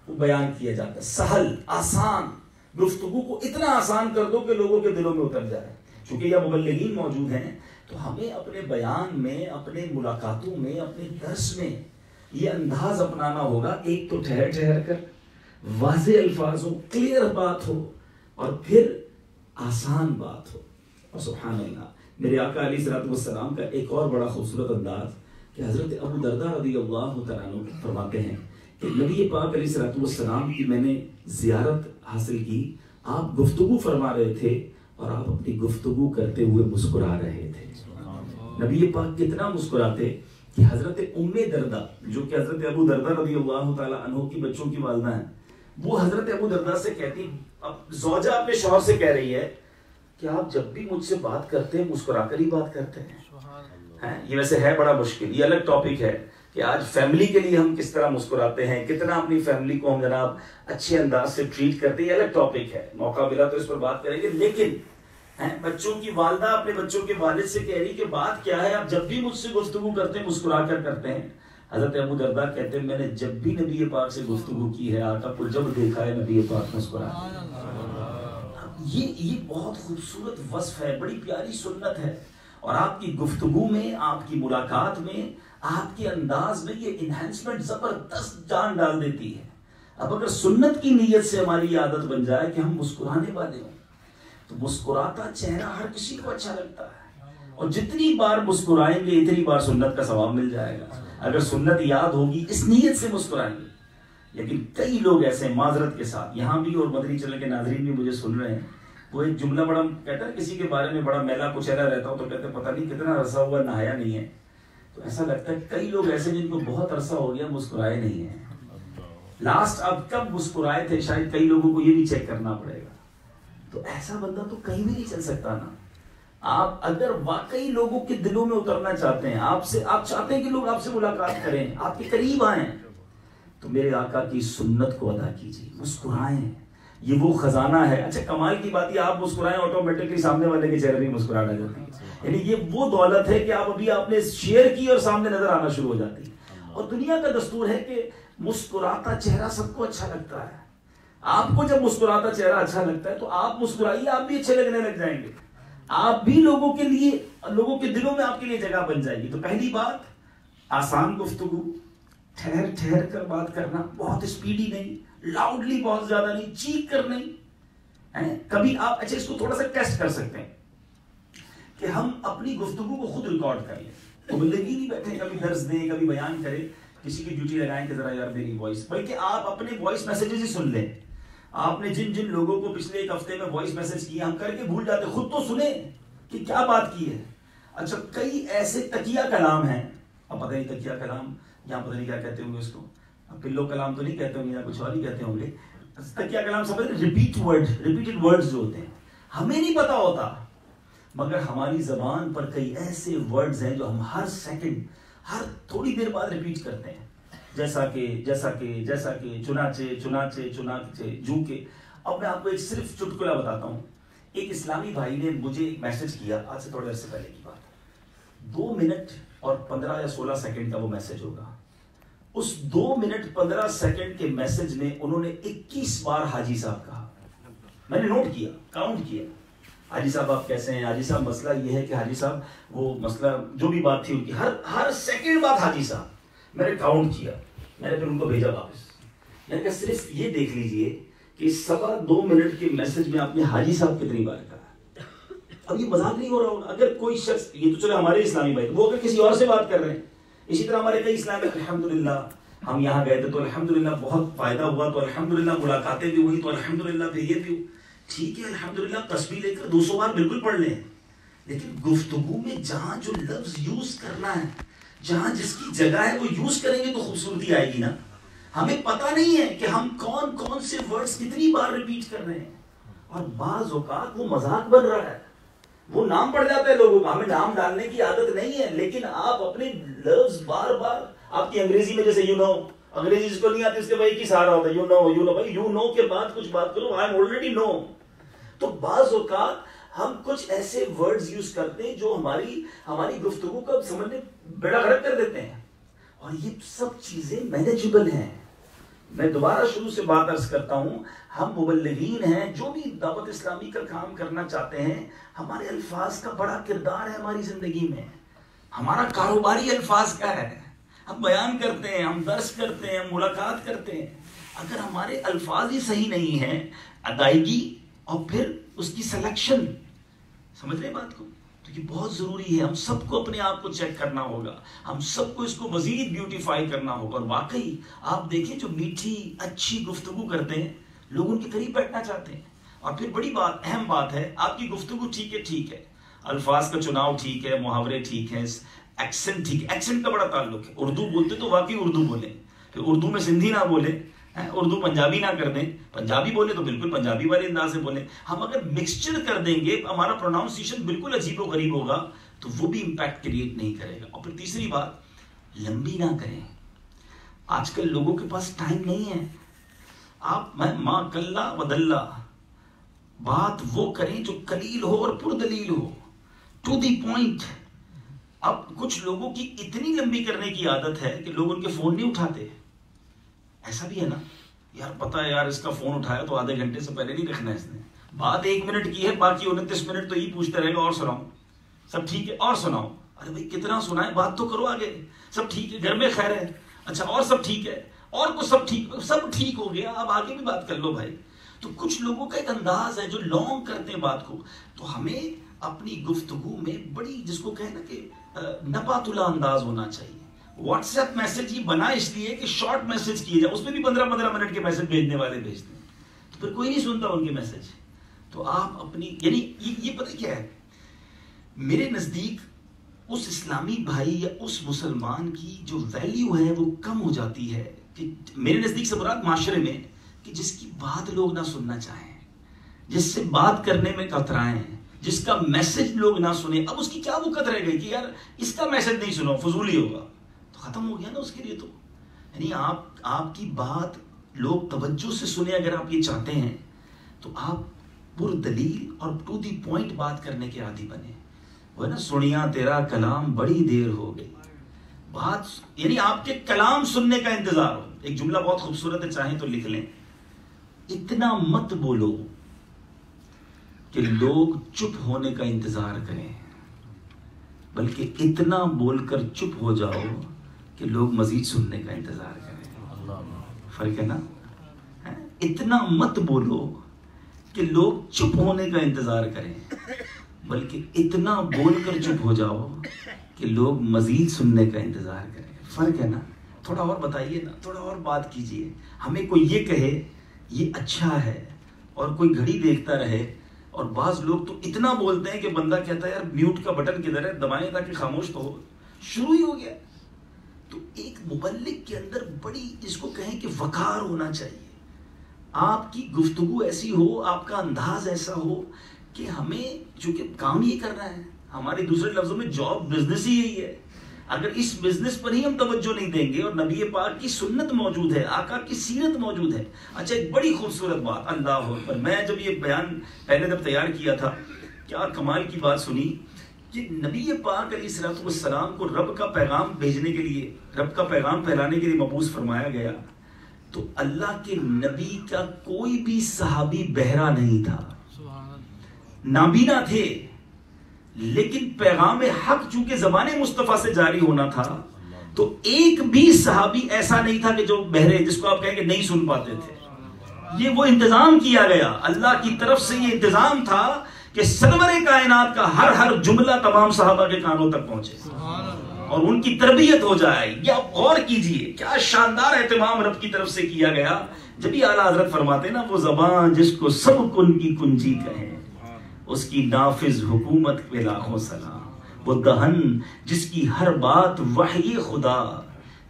وہ بیان کیا جاتا ہے. سہل آسان گفتگو کو اتنا آسان کر دو کہ لوگوں کے دلوں میں اتر جائے. چونکہ یہ مبلغین موجود ہیں تو ہمیں اپنے بیان میں, اپنے ملاقاتوں میں, اپنے درس میں یہ انداز اپنانا ہوگا. ایک تو ٹھہر ٹھہر کر واضح الفاظ ہو, کلیئر بات ہو, اور پھر آسان بات ہو. اور سبحان اللہ میرے آقا علیہ الصلوۃ والسلام کا ایک اور بڑا خوبصورت انداز کہ حضرت ابو درداء رضی اللہ تعالیٰ عنہ فرماتے ہیں کہ نبی پاک علیہ الصلوۃ والسلام کی میں نے زیارت حاصل کی, آپ گفتگو فرما رہے تھے اور آپ اپنی گفتگو کرتے ہوئے مسکرا رہے تھے. نبی پاک کتنا مسکراتے کہ حضرت ام درداء جو کہ حضرت ابو درداء رضی اللہ تعالیٰ عنہ کی بچوں کی والدہ ہیں, وہ حضرت ابو درداء سے کہتی, اب زوجہ اپنے شوہر سے کہہ رہی ہے کہ آپ جب بھی مجھ سے بات کرتے ہیں مسکرا کر ہی بات کرتے ہیں. یہ ویسے ہے بڑا مشکل, یہ الگ ٹاپک ہے کہ آج فیملی کے لیے ہم کس طرح مسکراتے ہیں, کتنا اپنی فیملی کو ہم جناب اچھے انداز سے ٹریٹ کرتے ہیں, یہ الگ ٹاپک ہے, موقع ملا تو اس پر بات کریں گے. لیکن بچوں کی والدہ اپنے بچوں کے والد سے کہہ رہی کہ بات کیا ہے, آپ جب بھی مجھ سے گفتگو کرتے ہیں مسکرا کر کرتے ہیں. حضرت ابو درداء کہتے ہیں میں نے جب بھی نبی پاک سے گفتگو کی ہے, آقا کو جب دیکھا ہے نبی پاک مسکرا. یہ بہت خوبصورت وصف ہے, بڑی پیاری سنت ہے, اور آپ کی گفتگو میں, آپ کی ملاقات میں, آپ کے انداز میں یہ انہینسمنٹ زبردست جان ڈال دیتی ہے. اب اگر سنت کی نیت سے ہماری عادت بن جائے کہ ہم مسکرانے والے ہوں تو مسکراتا چہرہ ہر کسی کو اچھا لگتا ہے, اور جتنی بار مسکرائیں گے اتنی بار سنت کا ثواب مل جائے گا. اگر سنت یاد ہوگی اس نیت سے مسکرائیں گے. لیکن کئی لوگ ایسے معذرت کے ساتھ یہاں بھی اور مدنی چینل کے ناظرین بھی مجھے سن رہے ہیں, وہ ایک جملہ بڑا کہتا ہے کسی کے بارے میں بڑا میلا کچیلا رہتا ہوں تو کہتے ہیں پتہ نہیں کتنا عرصہ ہوا نہایا نہیں ہے. تو ایسا لگتا ہے کئی لوگ ایسے جن کو بہت عرصہ ہو گیا مسکرائے نہیں ہیں. لاسٹ اب کب مسکرائے تھے شاید کئی لوگوں کو یہ بھی چیک کرنا پڑے گا. تو ایسا بندہ تو کہیں بھی نہیں چل سکتا نا. آپ اگر واقعی لوگوں کے دلوں میں اترنا چاہتے ہیں, آپ چاہتے ہیں کہ لوگ آپ سے ملاقات کریں, آپ کے قریب آئیں, تو میرے آقا کی سنت کو ادا کیجیے, مسکرائیں. یہ وہ خزانہ ہے. اچھا کمال کی بات یہ آپ مسکرائیں آٹومیٹکلی سامنے والے کے چہرے بھی مسکراہٹ آ جاتی ہے. یعنی یہ وہ دولت ہے کہ آپ نے شیئر کی اور سامنے نظر آنا شروع ہو جاتی ہے. اور دنیا کا دستور ہے کہ مسکراتا چہرہ سب کو اچھا لگتا ہے. آپ کو جب مسکراتا چہرہ اچھا لگتا ہے تو آپ مسکرائیے, آپ بھی اچھے لگنے لگ جائیں گے, آپ بھی لوگوں کے لیے, لوگوں کے دلوں میں آپ کے لیے جگہ بن جائے گی. تو پہلی بات آسان گفتگو, ٹھہر ٹھہر کر بات کرنا, بہت اسپیڈی نہیں, لاؤڈلی بہت زیادہ نہیں, چیخ کر نہیں. کبھی آپ اچھا اس کو تھوڑا سا ٹیسٹ کر سکتے ہیں کہ ہم اپنی گفتگو کو خود ریکارڈ کر لیں. مبلغی نہیں بیٹھے کبھی درس دیں کبھی بیان کریں, کسی کی ڈیوٹی لگائیں کہ ذرا یار میری وائس, بلکہ آپ اپنے وائس میسیجز ہی سن لیں. آپ نے جن لوگوں کو پچھلے ایک ہفتے میں وائس میسج کیے, ہم کر کے بھول جاتے, خود تو سنیں کہ کیا بات کی ہے. اچھا کئی ایسے تکیہ کلام ہیں, اب پتہ نہیں تکیہ کلام یہاں پتہ نہیں کیا کہتے ہوں گے اس کو, پلو کلام تو نہیں کہتے ہوں گے یا کچھ اور ہی کہتے ہوں گے. تکیہ کلام سمجھ رہے؟ ریپیٹڈ ورڈز جو ہوتے ہیں ہمیں نہیں پتا ہوتا، مگر ہماری زبان پر کئی ایسے ورڈز ہیں جو ہم ہر سیکنڈ، ہر تھوڑی دیر بعد ریپیٹ کرتے ہیں، جیسا کہ چنانچہ جو کہ۔ اب میں آپ کو ایک صرف چٹکلا بتاتا ہوں۔ ایک اسلامی بھائی نے مجھے ایک میسج کیا، آج سے تھوڑے عرصے پہلے کی بات، 2 منٹ اور 15 یا 16 سیکنڈ کا وہ میسج ہوگا۔ اس 2 منٹ 15 سیکنڈ کے میسج میں انہوں نے 21 بار حاجی صاحب کہا۔ میں نے نوٹ کیا، کاؤنٹ کیا، حاجی صاحب آپ کیسے ہیں، حاجی صاحب مسئلہ یہ ہے کہ حاجی صاحب وہ مسئلہ جو بھی بات تھی ان کی، ہر سیکنڈ بعد حاجی صاحب۔ میں نے کاؤنٹ کیا، میں نے پھر ان کو بھیجا واپس، میں نے کہا صرف یہ دیکھ لیجئے کہ 2.25 منٹ کے میسج میں آپ نے حاجی صاحب کتنی بار کہا۔ اب یہ مذاق نہیں ہو رہا ہوگا، اگر کوئی شخص، یہ تو چلے ہمارے اسلامی بھائی، وہ اگر کسی اور سے بات کر رہے ہیں، اسی طرح ہمارے کئی اسلامی، الحمدللہ ہم یہاں گئے تھے تو الحمدللہ بہت فائدہ ہوا، تو الحمدللہ ملاقاتیں بھی ہوئی، تو الحمدللہ پھر یہ بھی، ٹھیک ہے الحمدللہ تسبیح لے کر 200 بار بالکل پڑھ لیں، لیکن گفتگو میں جہاں جو لفظ یوز کرنا ہے، جہاں جس کی جگہ ہے وہ یوز کریں گے تو خوبصورتی آئے گی نا۔ ہمیں پتہ نہیں ہے کہ ہم کون کون سے ورڈز کتنی بار ریپیٹ کر رہے ہیں، اور بعض اوقات وہ مذاق بن رہا ہے، وہ نام پڑ جاتا ہے لوگوں کا، ہمیں نام ڈالنے کی عادت نہیں ہے، لیکن آپ اپنے لفظ بار بار، آپ کی انگریزی میں جیسے یو نو، انگریزی جس کو نہیں آتی اس کے بھائی کی سہارا ہوتا ہے، یو نو بھائی، یو نو کے بعد کچھ بات کرو، آئی ایم آلریڈی نو۔ تو بعض اوقات ہم کچھ ایسے ورڈز یوز کرتے ہیں جو ہماری گفتگو کا سمجھنے بیڑا غرق کر دیتے ہیں، اور یہ سب چیزیں مینیجبل ہیں۔ میں دوبارہ شروع سے بات عرض کرتا ہوں، ہم مبلغین ہیں، جو بھی دعوت اسلامی کا کام کرنا چاہتے ہیں، ہمارے الفاظ کا بڑا کردار ہے ہماری زندگی میں، ہمارا کاروباری الفاظ کا ہے، ہم بیان کرتے ہیں، ہم درس کرتے ہیں، ہم ملاقات کرتے ہیں، اگر ہمارے الفاظ ہی صحیح نہیں ہیں، ادائیگی اور پھر اس کی سلیکشن، سمجھ رہے بات کو، تو یہ بہت ضروری ہے۔ ہم سب کو اپنے آپ کو چیک کرنا ہوگا، ہم سب کو اس کو مزید بیوٹیفائی کرنا ہوگا، اور واقعی آپ دیکھیں جو میٹھی اچھی گفتگو کرتے ہیں لوگ ان کے قریب بیٹھنا چاہتے ہیں۔ اور پھر بڑی بات، اہم بات ہے، آپ کی گفتگو ٹھیک ہے، الفاظ کا چناؤ ٹھیک ہے، محاورے ٹھیک ہیں، ایکسنٹ ٹھیک ہے، ایکسنٹ کا بڑا تعلق ہے، اردو بولتے تو واقعی اردو بولیں، پھر اردو میں سندھی نہ بولیں، اردو پنجابی نہ کر دیں، پنجابی بولے تو بالکل پنجابی والے انداز سے بولیں۔ ہم اگر مکسچر کر دیں گے، ہمارا پروناؤنسیشن بالکل عجیب و غریب ہوگا، تو وہ بھی امپیکٹ کریٹ نہیں کرے گا۔ اور پھر تیسری بات، لمبی نہ کریں، آج کل لوگوں کے پاس ٹائم نہیں ہے، آپ ما کلا ودلہ، بات وہ کریں جو قلیل ہو اور پردلیل ہو، ٹو دی پوائنٹ۔ اب کچھ لوگوں کی اتنی لمبی کرنے کی عادت ہے کہ لوگ ان کے فون نہیں اٹھاتے، ایسا بھی ہے نا، یار پتہ ہے یار اس کا فون اٹھایا تو آدھے گھنٹے سے پہلے نہیں رکھنا، اس نے بات 1 منٹ کی ہے، باقی 29 منٹ تو یہ پوچھتے رہے گا اور سناؤ، سب ٹھیک ہے اور سناؤ، ارے بھائی کتنا سنائے، بات تو کرو آگے، سب ٹھیک ہے، گھر میں خیر ہے، اچھا اور سب ٹھیک ہے، اور کچھ سب ٹھیک ہو گیا، اب آگے بھی بات کر لو بھائی۔ تو کچھ لوگوں کا ایک انداز ہے جو لانگ کرتے ہیں بات کو، تو ہمیں اپنی گفتگو میں بڑی، جس کو کہیں نا کہ نپات اللہ انداز ہونا چاہیے۔ واٹس ایپ میسج یہ بنا اس لیے کہ شارٹ میسج کیے جائے، اس میں بھی 15 منٹ کے میسج بھیجنے والے بھیجتے ہیں، تو پھر کوئی نہیں سنتا ان کے میسج۔ تو آپ اپنی، یعنی یہ پتہ کیا ہے، میرے نزدیک اس اسلامی بھائی یا اس مسلمان کی جو ویلیو ہے وہ کم ہو جاتی ہے، کہ میرے نزدیک سے مراد معاشرے میں، کہ جس کی بات لوگ نہ سننا چاہیں، جس سے بات کرنے میں کترائیں، جس کا میسج لوگ نہ سنیں۔ اب اس کی کیا وقت رہ گئی کہ یار اس کا میسج نہیں سنو، فضولی ہوگا، تو ختم ہو گیا نا اس کے لیے۔ تو یعنی آپ کی بات لوگ توجہ سے سنیں، اگر آپ یہ چاہتے ہیں تو آپ پردلیل اور ٹو دی پوائنٹ بات کرنے کے عادی بنے۔ وہ ہے نا، سنیا تیرا کلام بڑی دیر ہو گئی، بات یعنی آپ کے کلام سننے کا انتظار ہو۔ ایک جملہ بہت خوبصورت ہے، چاہیں تو لکھ لیں، اتنا مت بولو کہ لوگ چپ ہونے کا انتظار کریں، بلکہ اتنا بول کر چپ ہو جاؤ کہ لوگ مزید سننے کا انتظار کریں۔ فرق ہے نا، اتنا مت بولو کہ لوگ چپ ہونے کا انتظار کریں، بلکہ اتنا بول کر چپ ہو جاؤ کہ لوگ مزید سننے کا انتظار کریں۔ فرق ہے نا، تھوڑا اور بتائیے نا، تھوڑا اور بات کیجئے۔ ہمیں کوئی یہ کہے یہ اچھا ہے، اور کوئی گھڑی دیکھتا رہے، اور بعض لوگ تو اتنا بولتے ہیں کہ بندہ کہتا ہے یار میوٹ کا بٹن کدھر ہے، دبائیں تاکہ خاموش تو ہو، شروع ہی ہو گیا۔ تو ایک مبلغ کے اندر بڑی، جس کو کہیں کہ وقار ہونا چاہیے، آپ کی گفتگو ایسی ہو، آپ کا انداز ایسا ہو کہ ہمیں چونکہ کام یہ کرنا ہے، ہمارے دوسرے لفظوں میں جاب بزنس ہی یہی ہے، اگر اس بزنس پر ہی ہم توجہ نہیں دیں گے، اور نبی پاک کی سنت موجود ہے، آقا کی سیرت موجود ہے. اچھا ایک بڑی خوبصورت بات، اللہ اکبر، میں جب یہ بیان پہلے جب تیار کیا تھا، کیا کمال کی بات سنی کہ نبی پاک علیہ السلام کو رب کا پیغام بھیجنے کے لیے، رب کا پیغام پھیلانے کے لیے مبعوث فرمایا گیا، تو اللہ کے نبی کا کوئی بھی صحابی بہرا نہیں تھا، نابینا تھے، لیکن پیغام حق چونکہ زبان مصطفیٰ سے جاری ہونا تھا، تو ایک بھی صحابی ایسا نہیں تھا کہ جو بہرے، جس کو آپ کہیں کہ نہیں سن پاتے تھے. یہ وہ انتظام کیا گیا، اللہ کی طرف سے یہ انتظام تھا کہ سرور کائنات کا ہر جملہ تمام صحابہ کے کانوں تک پہنچے اور ان کی تربیت ہو جائے. یا غور کیجئے کیا شاندار اہتمام رب کی طرف سے کیا گیا. جب یہ اعلیٰ حضرت فرماتے نا، وہ زبان جس کو سب کن کی کنجی کہیں، اس کی نافذ حکومت پہ لاکھوں سلام. وہ دہن جس کی ہر بات وحی خدا،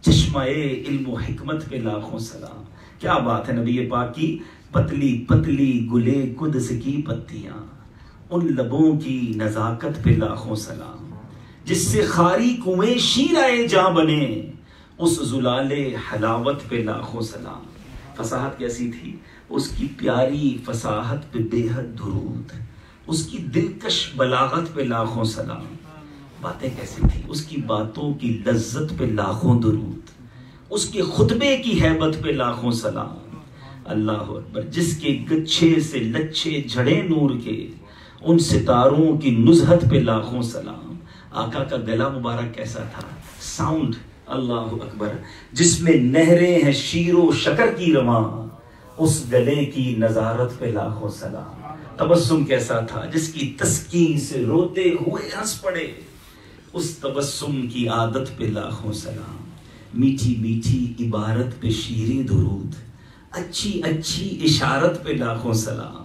چشمہ علم و حکمت پہ لاکھوں سلام. کیا بات ہے نبی پاک کی، پتلی پتلی گلے قدس کی پتیاں، ان لبوں کی نزاکت پہ لاکھوں سلام. جس سے خاری کنویں شیرائے جاں بنے، اس زلال حلاوت پہ لاکھوں سلام. فصاحت کیسی تھی اس کی، پیاری فصاحت پہ بے حد درود، اس کی دلکش بلاغت پہ لاکھوں سلام. باتیں کیسی تھی، اس کی باتوں کی لذت پہ لاکھوں درود، اس کے خطبے کی ہیبت پہ لاکھوں سلام. اللہ اکبر. جس کے گچھے سے لچھے جھڑے نور کے، ان ستاروں کی نزہت پہ لاکھوں سلام. آقا کا گلا مبارک کیسا تھا، ساؤنڈ، اللہ اکبر. جس میں نہریں ہیں شیر و شکر کی رواں، اس گلے کی نظارت پہ لاکھوں سلام. تبسم کیسا تھا، جس کی تسکین سے روتے ہوئے ہنس پڑے، اس تبسم کی عادت پہ لاکھوں سلام. میٹھی میٹھی عبارت پہ شیریں درود، اچھی اچھی اشارت پہ لاکھوں سلام.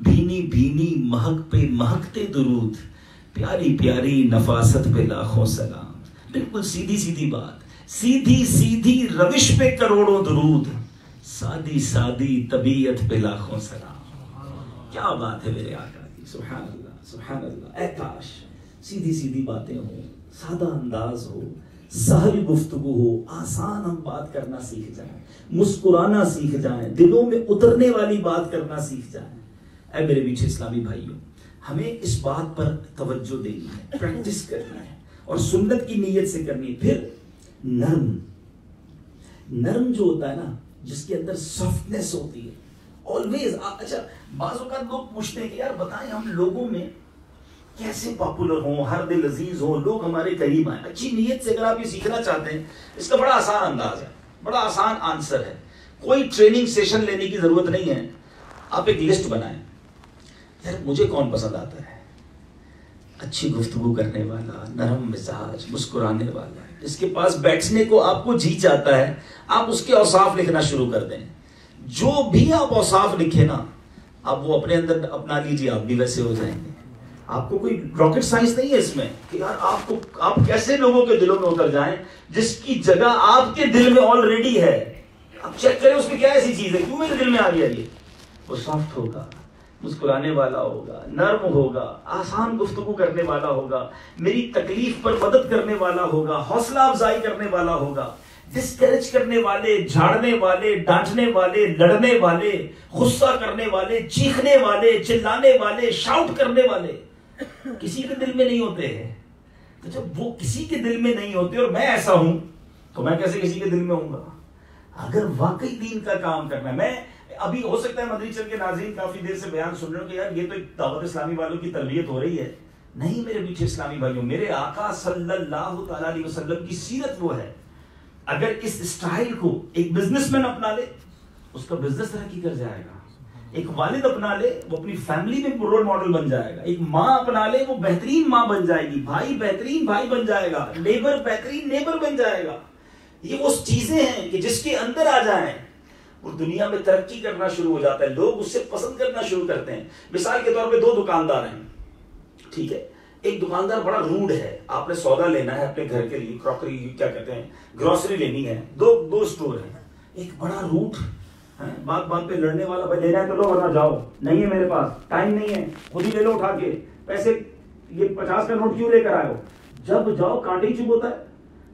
بھینی بھینی مہک پہ مہکتے درود، پیاری پیاری نفاست پہ لاکھوں سلام. بالکل سیدھی سیدھی بات، سیدھی سیدھی روش پہ کروڑوں درود، سادی سادی طبیعت پہ لاکھوں سلام. کیا بات ہے میرے آقا کی، سبحان اللہ سبحان اللہ. اے کاش سیدھی سیدھی باتیں ہوں، سادہ انداز ہو، سہل گفتگو ہو، آسان ہم بات کرنا سیکھ جائیں، مسکرانا سیکھ جائیں، دلوں میں اترنے والی بات کرنا سیکھ جائیں. اے میرے میٹھے اسلامی بھائیوں، ہمیں اس بات پر توجہ دینی ہے، پریکٹس کرنا ہے، اور سنت کی نیت سے کرنی ہے. پھر نرم جو ہوتا ہے نا، جس کے اندر سافٹنس ہوتی ہے آلویز. اچھا بعض اوقات لوگ پوچھتے ہیں کہ یار بتائیں ہم لوگوں میں کیسے پاپولر ہوں، ہر دل عزیز ہوں، لوگ ہمارے قریب آئیں. اچھی نیت سے اگر آپ یہ سیکھنا چاہتے ہیں، اس کا بڑا آسان انداز ہے، بڑا آسان آنسر ہے. کوئی ٹریننگ سیشن لینے کی ضرورت نہیں ہے. آپ ایک لسٹ بنائیں، یار مجھے کون پسند آتا ہے، اچھی گفتگو کرنے والا، نرم مزاج، مسکرانے والا، جس کے پاس بیٹھنے کو آپ کو جی چاہتا ہے. آپ اس کے اوصاف لکھنا شروع کر دیں. جو بھی آپ اوصاف لکھیں نا، آپ وہ اپنے اندر اپنا لیجیے، آپ بھی ویسے ہو جائیں گے. آپ کو کوئی راکٹ سائنس نہیں ہے اس میں کہ یار آپ کیسے لوگوں کے دلوں میں اتر جائیں، جس کی جگہ آپ کے دل میں آلریڈی ہے. آپ چیک کریں اس میں کیا ایسی چیز ہے، کیوں میرے دل میں آ گیا. یہ وہ سافٹ ہوگا، مسکرانے والا ہوگا، نرم ہوگا، آسان گفتگو کرنے والا ہوگا، میری تکلیف پر مدد کرنے والا ہوگا، حوصلہ افزائی کرنے والا ہوگا. ڈسکریج کرنے والے، جھاڑنے والے، ڈانٹنے والے، لڑنے والے، غصہ کرنے والے، چیخنے والے، چلانے والے، شاؤٹ کرنے والے کسی کے دل میں نہیں ہوتے ہیں. تو جب وہ کسی کے دل میں نہیں ہوتے اور میں ایسا ہوں، تو میں کیسے کسی کے دل میں ہوں گا. اگر واقعی دین کا کام کرنا ہے، میں ابھی ہو سکتا ہے مدری چل کے ناظرین کافی دیر سے بیان سن رہے ہوں کہ یار یہ تو ایک دعوت اسلامی والوں کی تربیت ہو رہی ہے. نہیں میرے میٹھے اسلامی بھائیوں، میرے آقا صلی اللہ تعالیٰ علیہ وسلم کی سیرت وہ ہے. اگر اس اسٹائل کو ایک بزنس مین اپنا لے، اس کا بزنس ترقی کر جائے گا. ایک والد اپنا لے، وہ اپنی فیملی میں رول ماڈل بن جائے گا. ایک ماں اپنا لے، وہ بہترین ماں بن جائے گی. بھائی بہترین بھائی بن جائے گا. نیبر بہترین نیبر بن جائے گا. یہ وہ چیزیں ہیں کہ جس کے اندر آ جائیں اور دنیا میں ترقی کرنا شروع ہو جاتا ہے، لوگ اس سے پسند کرنا شروع کرتے ہیں. مثال کے طور پہ دو دکاندار ہیں، ٹھیک ہے. ایک دکاندار بڑا روڈ ہے، آپ نے سودا لینا ہے اپنے گھر کے لیے، کراکری کیا کہتے ہیں، گروسری لینی ہے. دو اسٹور ہیں. ایک بڑا روڈ بات بات پہ لڑنے والا، بھائی لینا ہے تو لو ورنہ جاؤ، نہیں ہے میرے پاس، ٹائم نہیں ہے، خود ہی لے لو اٹھا کے پیسے، یہ 50 کا نوٹ کیوں لے کر آئے ہو؟ جب جاؤ کانٹے ہی چپ ہوتا ہے.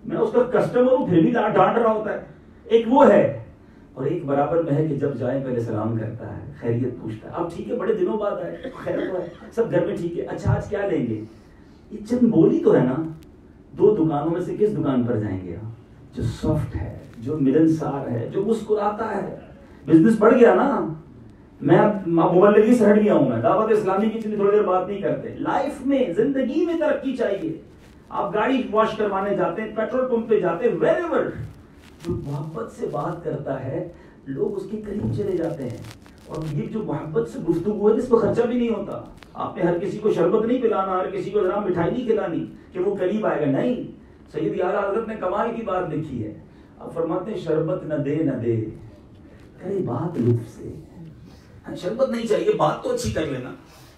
میں اس کا کسٹمر ہوں پھر بھی ڈانٹ رہا ہوتا ہے. ایک وہ ہے، اور ایک برابر میں ہے کہ جب جائے پہلے سلام کرتا ہے، خیریت پوچھتا ہے. اب ٹھیک ہے بڑے دنوں بعد آئے، خیر تو ہے، سب گھر میں ٹھیک ہے، اچھا آج کیا لیں گے؟ یہ چند بولی تو ہے نا. 2 دکانوں میں سے کس دکان پر جائیں گے آپ؟ جو سافٹ ہے، جو ملنسار ہے، جو مسکراتا ہے. بزنس بڑھ گیا نا. میں اب مبلغی سے ہٹ گیا ہوں، میں دعوت اسلامی کی اتنی تھوڑی دیر بات نہیں کرتے. لائف میں، زندگی میں ترقی چاہیے. آپ گاڑی واش کروانے جاتے ہیں، پیٹرول پمپ پہ جاتے ہیں، ویری ایور جو محبت سے بات کرتا ہے لوگ اس کے قریب چلے جاتے ہیں. اور یہ جو محبت سے گفتگو ہے جس پہ خرچہ بھی نہیں ہوتا. آپ نے ہر کسی کو شربت نہیں پلانا، ہر کسی کو ذرا مٹھائی نہیں کھلانی کہ وہ قریب آئے گا. نہیں، سید اعلیٰ حضرت نے کمال کی بات لکھی ہے. اب فرماتے ہیں شربت نہ دے کرے بات لطف سے. شربت نہیں چاہیے، بات تو اچھی کر لینا.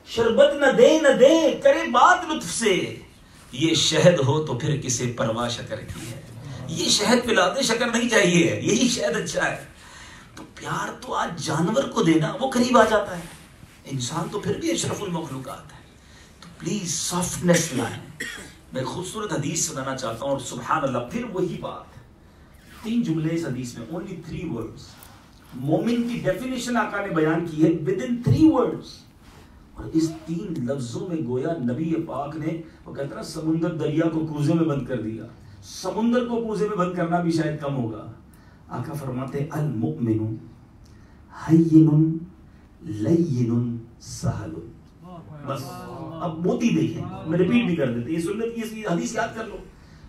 شربت نہ دے کرے بات لطف سے. یہ شہد ہو تو پھر کسے پرواہ شکر کی ہے. یہ شہد پلا دے، شکر نہیں چاہیے، یہی شہد اچھا ہے. تو پیار تو آج جانور کو دینا، وہ قریب آ جاتا ہے. انسان تو پھر بھی اشرف المخلوقات ہے. تو پلیز سافٹنس لائیں. میں خوبصورت حدیث سنانا چاہتا ہوں، اور سبحان اللہ پھر وہی بات. 3 جملے اس حدیث میں، only 3 words. مومن کی ڈیفینیشن آقا نے بیان کی ہے within 3 words. اور اس 3 لفظوں میں گویا نبی پاک نے، وہ کہتا نا سمندر دریا کو کوزے میں بند کر دیا. سمندر کو کوزے میں بند کرنا بھی شاید کم ہوگا. آقا فرماتے المؤمن حین لین سہل. بس اب موتی دیکھیں، میں ریپیٹ بھی کر دیتے، یہ سنت کی حدیث یاد کر لو.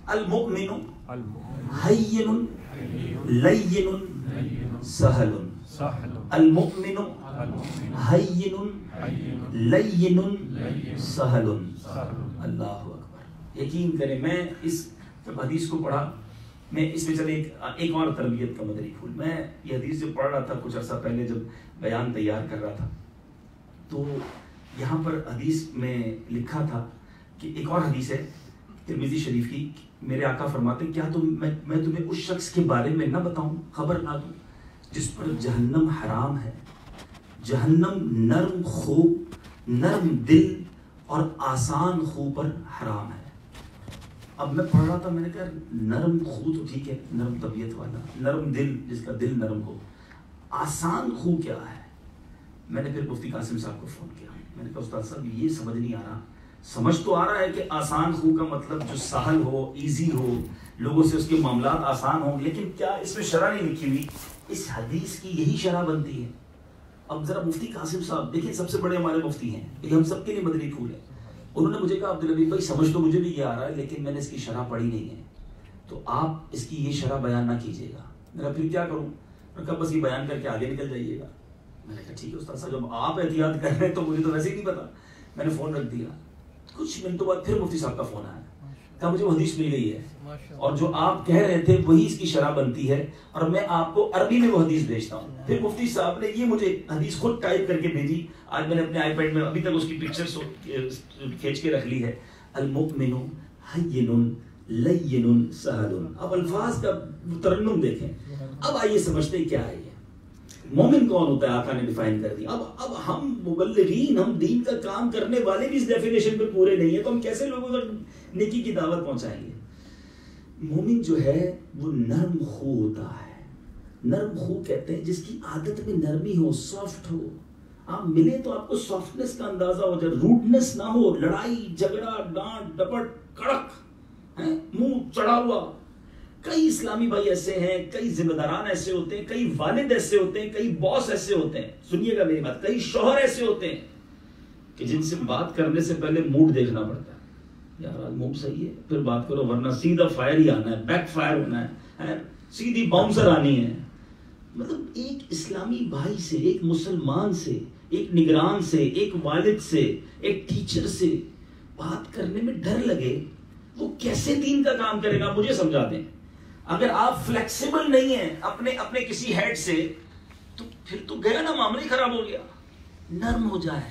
المؤمن حین لین سہل. المؤمن حین لین سہل. اللہ اکبر. یقین کریں میں اس جب حدیث کو پڑھا، میں اس میں چلے ایک اور تربیت کا مدری پھول. میں یہ حدیث جو پڑھ رہا تھا کچھ عرصہ پہلے جب بیان تیار کر رہا تھا، تو یہاں پر حدیث میں لکھا تھا کہ ایک اور حدیث ہے ترمذی شریف کی. میرے آقا فرماتے کیا میں تمہیں اس شخص کے بارے میں نہ بتاؤں، خبر نہ دوں جس پر جہنم حرام ہے. جہنم نرم خو، نرم دل اور آسان خو پر حرام ہے. اب میں پڑھ رہا تھا، میں نے کہا نرم خو تو ٹھیک ہے، نرم طبیعت والا، نرم دل جس کا دل نرم ہو، آسان خو کیا ہے؟ میں نے پھر مفتی قاسم صاحب کو فون کیا. میں نے کہا استاد صاحب یہ سمجھ نہیں آ رہا. سمجھ تو آ رہا ہے کہ آسان خو کا مطلب جو سہل ہو، ایزی ہو، لوگوں سے اس کے معاملات آسان ہوں، لیکن کیا اس میں شرح نہیں لکھی ہوئی؟ اس حدیث کی یہی شرح بنتی ہے. اب ذرا مفتی قاسم صاحب دیکھیں، سب سے بڑے ہمارے مفتی ہیں، یہ ہم سب کے لیے مدنی پھول ہے. انہوں نے مجھے کہا عبدالحبیب بھائی سمجھ تو مجھے بھی یہ آ رہا ہے، لیکن میں نے اس کی شرح پڑھی نہیں ہے، تو آپ اس کی یہ شرح بیان نہ کیجیے گا. میرا پھر کیا کروں؟ میں نے کہا بس یہ بیان کر کے آگے نکل جائیے گا. میں نے کہا ٹھیک ہے استاد صاحب، جب آپ احتیاط کر رہے ہیں تو مجھے تو ویسے ہی نہیں پتا. میں نے فون رکھ دیا. کچھ منٹوں بعد پھر مفتی صاحب کا فون آیا، کہا مجھے وہ حدیث مل گئی ہے اور جو آپ کہہ رہے تھے وہی اس کی شرح بنتی ہے، اور میں آپ کو عربی میں وہ حدیث بھیجتا ہوں. پھر مفتی صاحب نے یہ مجھے حدیث خود ٹائپ کر کے بھیجی. آج میں نے اپنے آئی پیڈ میں ابھی تک اس کی پکچر کھینچ کے رکھ لی ہے. المؤمن حین لین سہل. اب الفاظ کا ترنم دیکھیں. اب آئیے سمجھتے ہیں کیا ہے یہ مومن کون ہوتا ہے. آقا نے ڈیفائن کر دیا. اب ہم مبلغین، ہم دین کا کام کرنے والے بھی اس ڈیفینیشن پہ پورے نہیں ہیں، تو ہم کیسے لوگوں تک نیکی کی دعوت پہنچائیں گے؟ مومن جو ہے وہ نرم خو ہوتا ہے. نرم خو کہتے ہیں جس کی عادت میں نرمی ہو، سافٹ ہو. آپ ملے تو آپ کو سافٹنس کا اندازہ ہو جائے، روڈنس نہ ہو، لڑائی جھگڑا ڈانٹ ڈپٹ کڑک منہ چڑھا ہوا. کئی اسلامی بھائی ایسے ہیں، کئی ذمہ داران ایسے ہوتے ہیں، کئی والد ایسے ہوتے ہیں، کئی باس ایسے ہوتے ہیں، سنیے گا میری بات، کئی شوہر ایسے ہوتے ہیں کہ جن سے بات کرنے سے پہلے موڈ دیکھنا پڑتا ہے. یار آج موڈ صحیح ہے پھر بات کرو، ورنہ سیدھا فائر ہی آنا ہے، بیک فائر ہونا ہے، سیدھی باؤنسر آنی ہے. مطلب ایک اسلامی بھائی سے، ایک مسلمان سے، ایک نگران سے، ایک والد سے، ایک ٹیچر سے بات کرنے میں ڈر لگے، وہ کیسے دین کا کام کرے گا؟ مجھے سمجھا دیں. اگر آپ فلیکسیبل نہیں ہیں اپنے کسی ہیڈ سے، تو پھر تو گیا نا، معاملہ ہی خراب ہو گیا. نرم ہو جائے.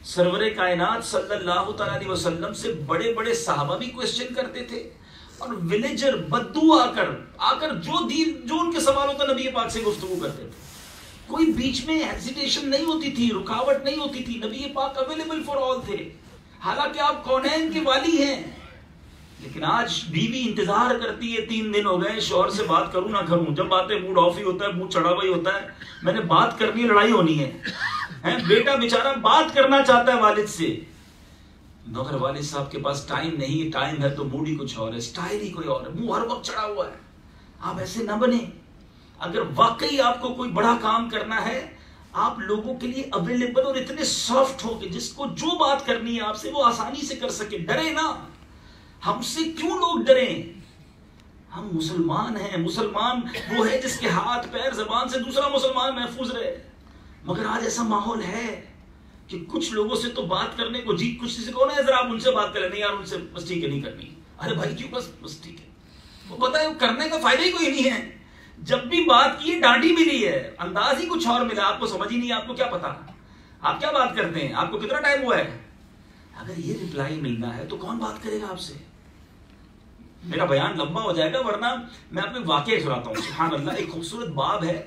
سرور کائنات صلی اللہ تعالیٰ علیہ وسلم سے بڑے بڑے صحابہ بھی کوشچن کرتے تھے، اور ولیجر بدو آ کر جو ان کے سوال ہوتا نبی پاک سے گفتگو کرتے تھے. کوئی بیچ میں ہیزیٹیشن نہیں ہوتی تھی، رکاوٹ نہیں ہوتی تھی، نبی پاک اویلیبل فار آل تھے، حالانکہ آپ کونین کے والی ہیں۔ لیکن آج بیوی انتظار کرتی ہے، 3 دن ہو گئے شوہر سے بات کروں نہ کروں، جب باتیں موڈ آف ہی ہوتا ہے، موڈ چڑھا ہوا ہی ہوتا ہے، میں نے بات کرنی ہے، لڑائی ہونی ہے۔ بیٹا بیچارہ بات کرنا چاہتا ہے والد سے، مگر والد صاحب کے پاس ٹائم نہیں، ٹائم ہے تو موڈ ہی کچھ اور ہے، سٹائل ہی کوئی اور ہے، منہ ہر وقت چڑھا ہوا ہے۔ آپ ایسے نہ بنیں۔ اگر واقعی آپ کو کوئی بڑا کام کرنا ہے، آپ لوگوں کے لیے اویلیبل اور اتنے سافٹ ہو کہ جس کو جو بات کرنی ہے آپ سے وہ آسانی سے کر سکے۔ ڈرے نا، ہم سے کیوں لوگ ڈریں؟ ہم مسلمان ہیں، مسلمان وہ ہے جس کے ہاتھ پیر زبان سے دوسرا مسلمان محفوظ رہے۔ مگر آج ایسا ماحول ہے کہ کچھ لوگوں سے تو بات کرنے کو جی، کچھ سے کون ہے ذرا آپ ان سے بات کریں، نہیں یار ان سے بس ٹھیک ہے نہیں کرنی، ارے بھائی کیوں، بس ٹھیک ہے، وہ پتہ ہے کرنے کا فائدہ ہی کوئی نہیں ہے۔ جب بھی بات کی ڈانٹی بھی نہیں ہے، انداز ہی کچھ اور ملا، آپ کو سمجھ ہی نہیں، آپ کو کیا پتا آپ کیا بات کرتے ہیں، آپ کو کتنا ٹائم ہوا ہے۔ اگر یہ ریپلائی ملنا ہے تو کون بات کرے گا آپ سے؟ میرا بیان لمبا ہو جائے گا، ورنہ میں آپ کو واقعہ سناتا ہوں۔ سبحان اللہ، ایک خوبصورت باب ہے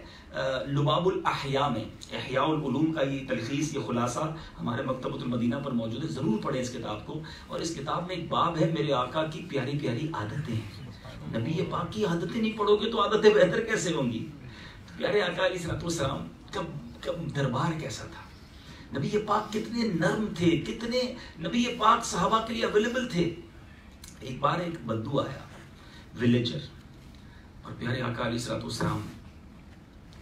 لباب الاحیاء میں، احیاء العلوم کا یہ تلخیص، یہ خلاصہ ہمارے مکتبۃ المدینہ پر موجود ہے، ضرور پڑھیں اس کتاب کو۔ اور اس کتاب میں ایک باب ہے میرے آقا کی پیاری پیاری عادتیں ہیں۔ نبی پاک کی عادتیں نہیں پڑھو گے تو عادتیں بہتر کیسے ہوں گی؟ پیارے آقا علیہ الصلوۃ والسلام کب دربار کیسا تھا، نبی پاک کتنے نرم تھے، کتنے نبی پاک صحابہ کے لیے اویلیبل تھے۔ ایک بار ایک بدو آیا، ولیجر، اور پیارے آقا علیہ الصلوۃ والسلام